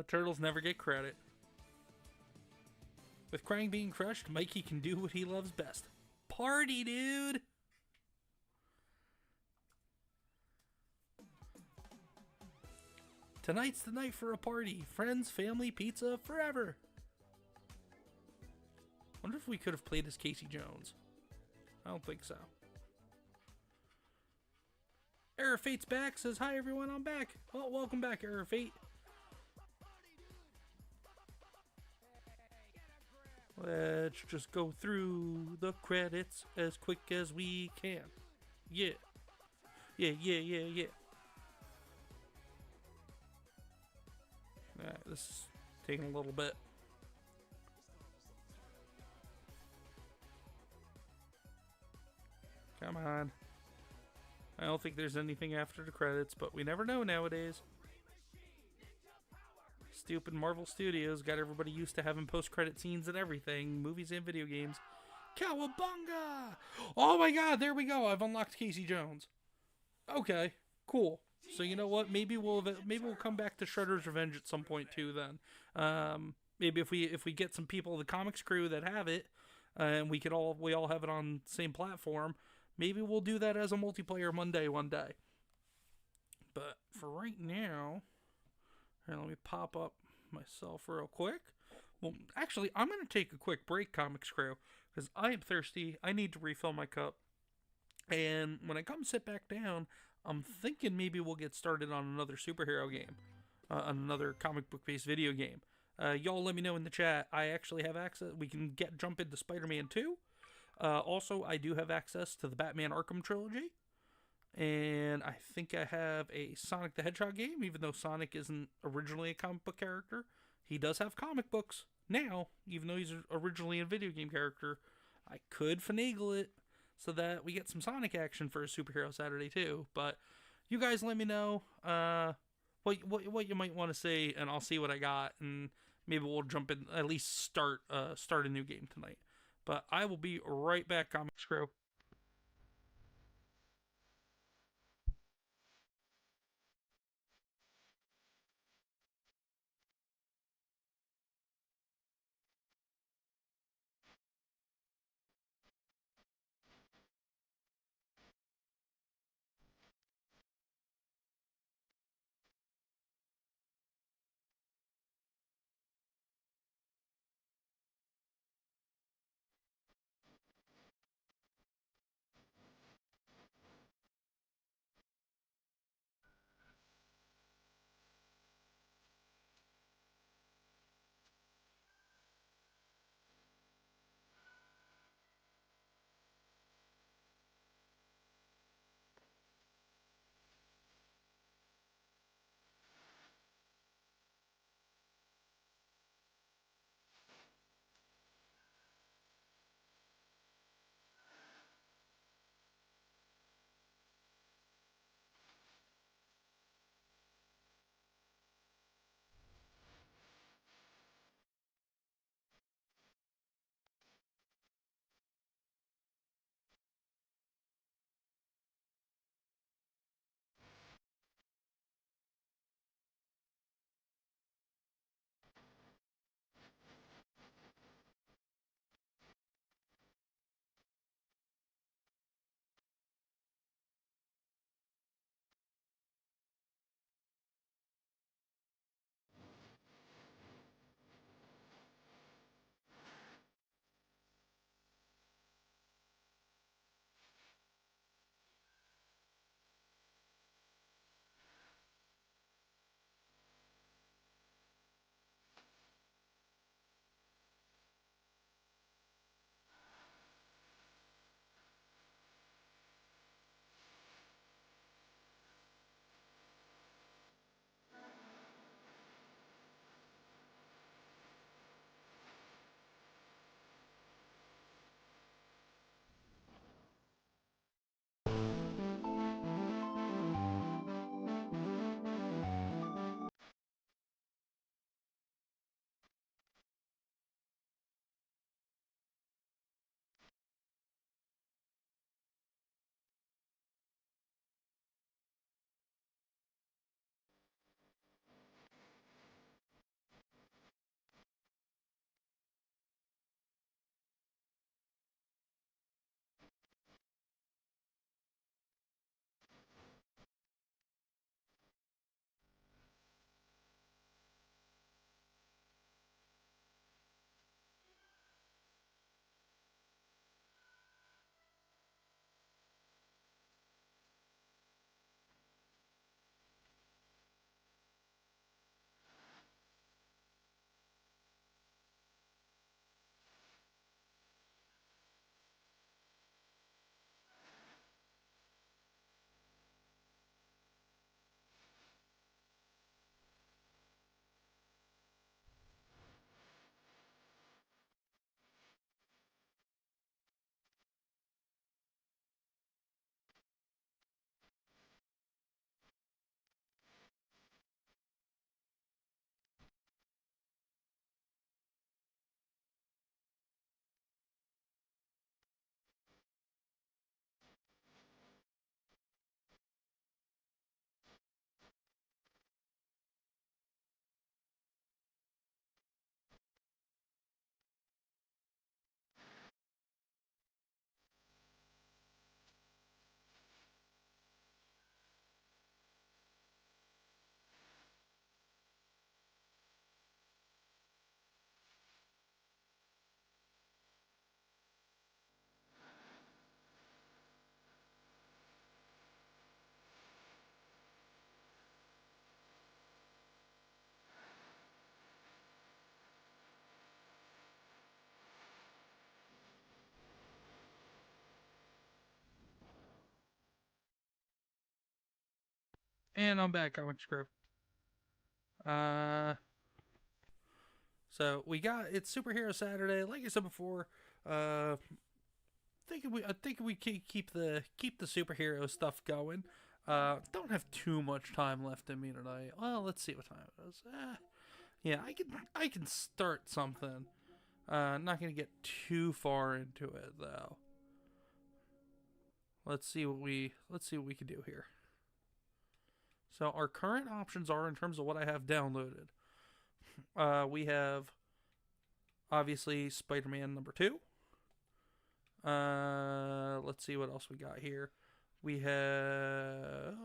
Turtles never get credit. With Krang being crushed, Mikey can do what he loves best. Party, dude! Tonight's the night for a party. Friends, family, pizza, forever. Wonder if we could have played as Casey Jones. I don't think so. Error Fate's back, says, hi everyone, I'm back. Oh, welcome back, Error Fate. Let's just go through the credits as quick as we can. Yeah. Yeah, yeah, yeah, yeah. Alright, this is taking a little bit. Come on. I don't think there's anything after the credits, but we never know nowadays. Stupid Marvel Studios got everybody used to having post-credit scenes and everything, movies and video games. Cowabunga! Oh my god, there we go. I've unlocked Casey Jones. Okay, cool. So you know what? Maybe we'll come back to Shredder's Revenge at some point too. Then, maybe if we get some people of the Comix crew that have it, and we all have it on the same platform. Maybe we'll do that as a multiplayer Monday one day. But for right now, here, let me pop up myself real quick. Well, actually, I'm going to take a quick break, Comix crew, because I am thirsty. I need to refill my cup. And when I come sit back down, I'm thinking maybe we'll get started on another superhero game, on another comic book based video game. Y'all let me know in the chat. I actually have access. We can jump into Spider-Man 2. Also, I do have access to the Batman Arkham trilogy. And I think I have a Sonic the Hedgehog game, even though Sonic isn't originally a comic book character. He does have comic books now, even though he's originally a video game character. I could finagle it so that we get some Sonic action for a Superhero Saturday too. But you guys let me know what you might want to say, and I'll see what I got, and maybe we'll jump in, at least start a new game tonight. But I will be right back, Comix crew. And I'm back, Comic Crew. So it's Superhero Saturday. Like I said before, I think we keep the superhero stuff going. Don't have too much time left in me tonight. Well, let's see what time it is. Yeah, I can start something. Not gonna get too far into it though. Let's see what we can do here. So our current options are, in terms of what I have downloaded, we have obviously Spider-Man #2. Let's see what else we got here. We have,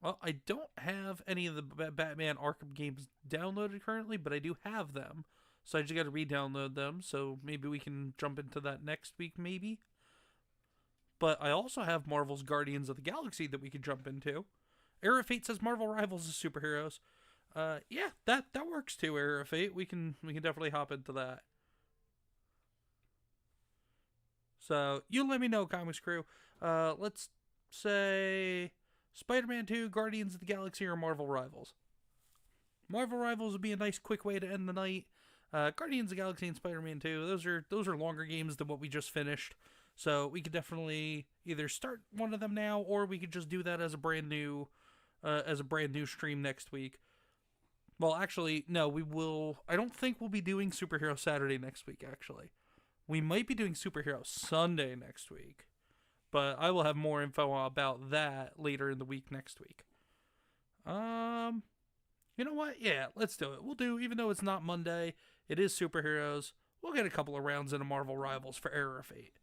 well, I don't have any of the Batman Arkham games downloaded currently, but I do have them. So I just got to re-download them. So maybe we can jump into that next week, maybe. But I also have Marvel's Guardians of the Galaxy that we could jump into. Era of Fate says Marvel Rivals is superheroes. Yeah, that works too, Era of Fate. We can definitely hop into that. So you let me know, Comics Crew. Let's say Spider-Man 2, Guardians of the Galaxy, or Marvel Rivals. Marvel Rivals would be a nice quick way to end the night. Guardians of the Galaxy and Spider-Man 2, those are longer games than what we just finished. So we could definitely either start one of them now, or we could just do that as a brand new stream next week. Well, actually, no, we will. I don't think we'll be doing Superhero Saturday next week, actually. We might be doing Superhero Sunday next week, but I will have more info about that later in the week next week. You know what? Yeah, let's do it. We'll do, even though it's not Monday, it is superheroes. We'll get a couple of rounds into Marvel Rivals for Era of Fate.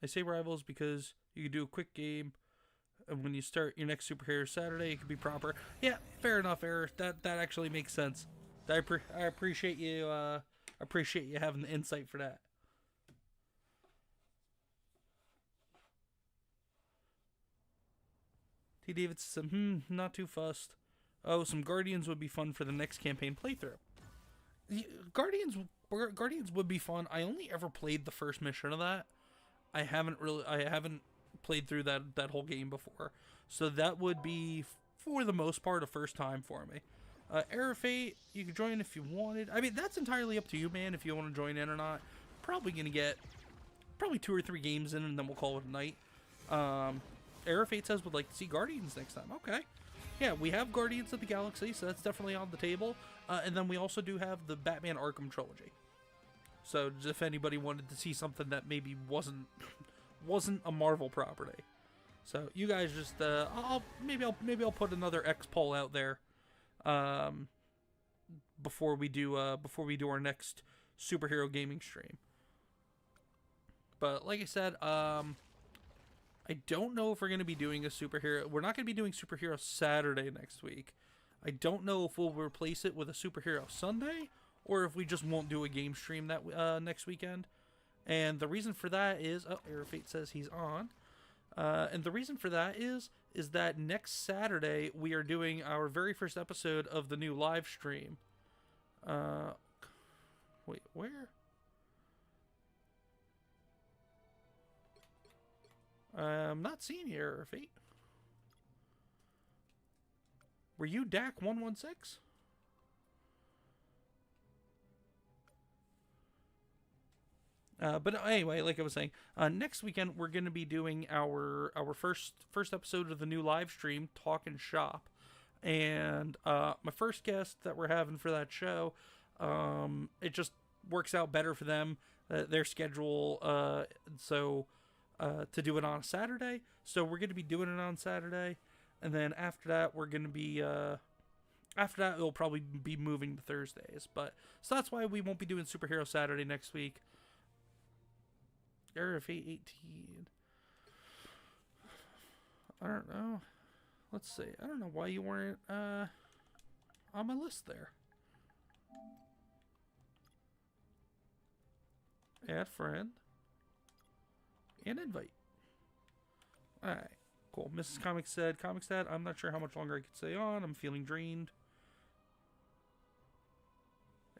I say Rivals because you can do a quick game, and when you start your next Superhero Saturday, it can be proper. Yeah, fair enough, Eric. That actually makes sense. I appreciate you. Appreciate you having the insight for that. T. Davidson, not too fussed. Oh, some Guardians would be fun for the next campaign playthrough. Guardians would be fun. I only ever played the first mission of that. I haven't played through that whole game before. So that would be, for the most part, a first time for me. Era of Fate, you could join if you wanted. I mean, that's entirely up to you, man, if you want to join in or not. Probably going to get 2 or 3 games in, and then we'll call it a night. Era of Fate says would like to see Guardians next time. Okay. Yeah, we have Guardians of the Galaxy, so that's definitely on the table. And then we also do have the Batman Arkham trilogy. So if anybody wanted to see something that maybe wasn't a Marvel property. So you guys just maybe I'll put another X poll out there before we do our next superhero gaming stream. But like I said, I don't know if we're going to be doing a superhero. We're not going to be doing Superhero Saturday next week. I don't know if we'll replace it with a Superhero Sunday, or if we just won't do a game stream that next weekend. And the reason for that is, Era of Fate says he's on. And the reason for that is that next Saturday we are doing our very first episode of the new live stream. Wait, where? I'm not seeing you, Era of Fate. Were you DAC 116? But anyway, like I was saying, next weekend we're going to be doing our first episode of the new live stream, Talk and Shop. And my first guest that we're having for that show, it just works out better for them, their schedule, to do it on a Saturday. So we're going to be doing it on Saturday. And then after that, we're going to be... after that, it'll probably be moving to Thursdays. So that's why we won't be doing Superhero Saturday next week. Era of Fate 18. I don't know. Let's see. I don't know why you weren't on my list there. Add friend. And invite. Alright. Cool. Mrs. Comix said, I'm not sure how much longer I could stay on. I'm feeling drained.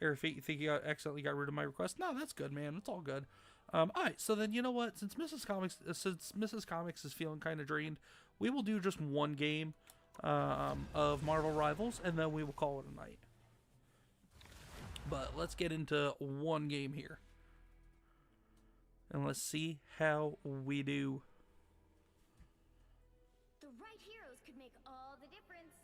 Arafate, you think you accidentally got rid of my request? No, that's good, man. It's all good. All right, so then you know what? Since Mrs. Comics is feeling kind of drained, we will do just one game of Marvel Rivals, and then we will call it a night. But let's get into one game here, and let's see how we do. The right heroes could make all the difference.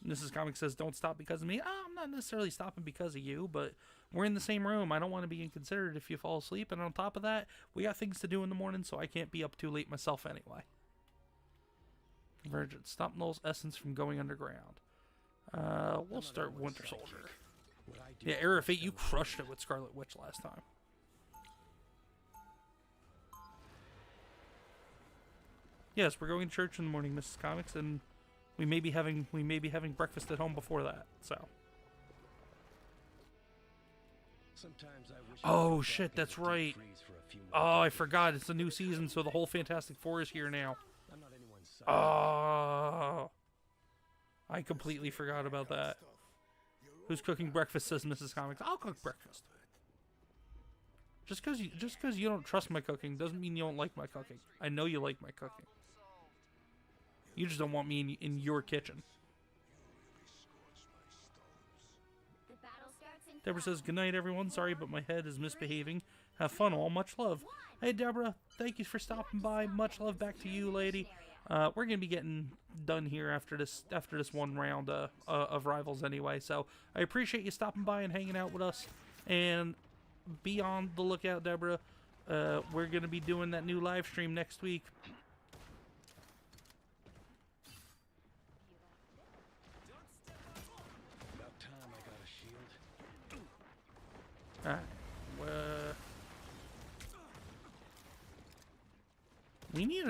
Mrs. Comics says, don't stop because of me. Oh, I'm not necessarily stopping because of you, but we're in the same room. I don't want to be inconsiderate if you fall asleep. And on top of that, we got things to do in the morning, so I can't be up too late myself anyway. Virgin, stop Null's essence from going underground. We'll start Winter Soldier. Yeah, Arafate, you crushed it with Scarlet Witch last time. Yes, we're going to church in the morning, Mrs. Comics, and we may be having breakfast at home before that. So. Oh shit, that's right. Oh, I forgot. It's a new season, so the whole Fantastic Four is here now. Oh, I completely forgot about that. Who's cooking breakfast? Says Mrs. Comics. I'll cook breakfast. Just because you don't trust my cooking doesn't mean you don't like my cooking. I know you like my cooking. You just don't want me in your kitchen. Deborah says, good night, everyone. Sorry, but my head is misbehaving. Have fun, all. Much love. Hey, Deborah. Thank you for stopping by. Much love back to you, lady. We're going to be getting done here after this one round of Rivals anyway. So I appreciate you stopping by and hanging out with us. And be on the lookout, Deborah. We're going to be doing that new live stream next week. Alright, we need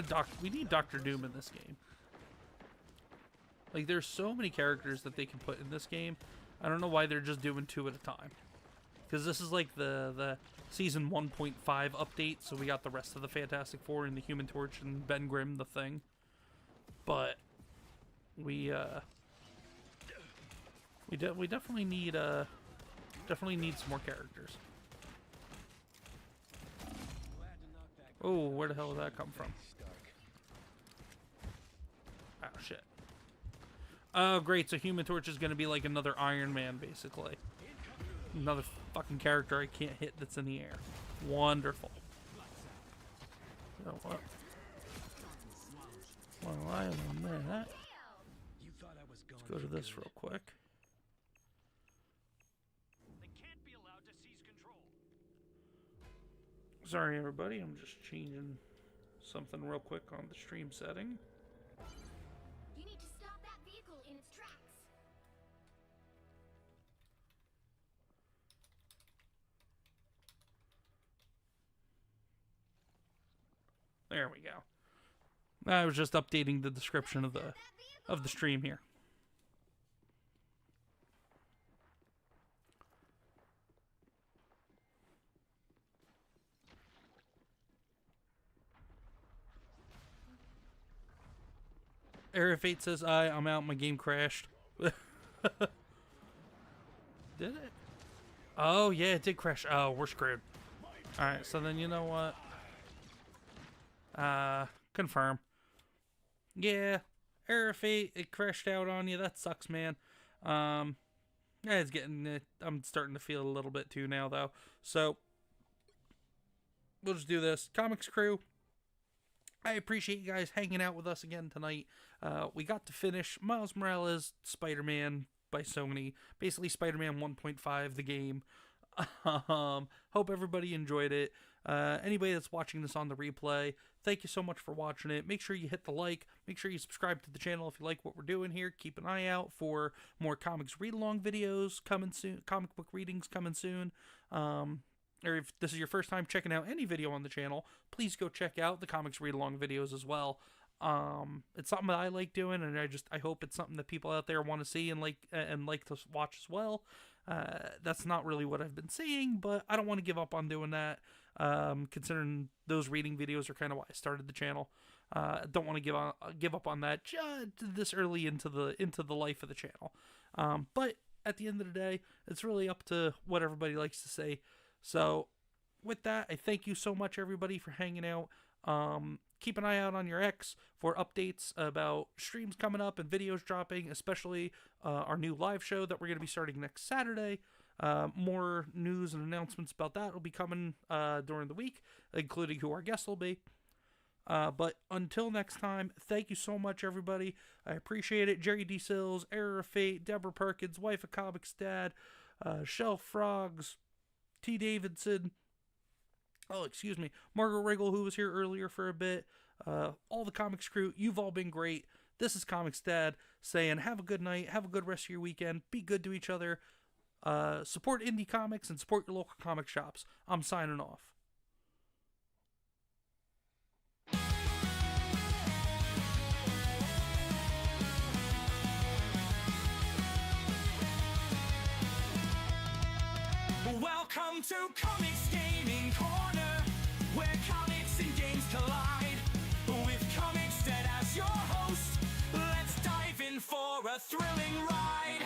Dr. Doom in this game. Like, there's so many characters that they can put in this game. I don't know why they're just doing 2 at a time. Because this is like the season 1.5 update, so we got the rest of the Fantastic Four and the Human Torch and Ben Grimm, the Thing. But we definitely need some more characters. Oh, where the hell did that come from? Oh, shit. Oh, great. So Human Torch is going to be like another Iron Man, basically. Another fucking character I can't hit that's in the air. Wonderful. You know what? Well, I am on that. Let's go to this real quick. Sorry, everybody. I'm just changing something real quick on the stream setting. You need to stop that vehicle in its tracks. There we go. I was just updating the description of the stream here. Arafate says, I'm out, my game crashed. Did it? Oh, yeah, it did crash. Oh, we're screwed. Alright, so then you know what? Confirm. Yeah, Arafate, it crashed out on you. That sucks, man. Yeah, it's getting it. I'm starting to feel a little bit too now, though. So, we'll just do this. Comics crew, I appreciate you guys hanging out with us again tonight. We got to finish Miles Morales Spider-Man by Sony. Basically, Spider-Man 1.5, the game. Hope everybody enjoyed it. Anybody that's watching this on the replay, thank you so much for watching it. Make sure you hit the like. Make sure you subscribe to the channel if you like what we're doing here. Keep an eye out for more comics read-along videos coming soon. Comic book readings coming soon. Or if this is your first time checking out any video on the channel, please go check out the comics read-along videos as well. It's something that I like doing, and I hope it's something that people out there want to see and like to watch as well. That's not really what I've been seeing, but I don't want to give up on doing that, considering those reading videos are kind of why I started the channel. Don't want to give up on that this early into the life of the channel. But at the end of the day, it's really up to what everybody likes to say. So with that, I thank you so much, everybody, for hanging out. Keep an eye out on your X for updates about streams coming up and videos dropping, especially our new live show that we're going to be starting next Saturday. More news and announcements about that will be coming during the week, including who our guests will be. But until next time, thank you so much, everybody. I appreciate it. Jerry D. Sills, Error of Fate, Deborah Perkins, Wife of Comics Dad, Shelf Frogs, T. Davidson, Margaret Riggle, who was here earlier for a bit, all the Comics crew. You've all been great. This is Comics Dad saying have a good night, have a good rest of your weekend, be good to each other, support indie comics, and support your local comic shops. I'm signing off. Welcome to Comics Gaming Corner, where comics and games collide. With Comix Dead as your host, let's dive in for a thrilling ride.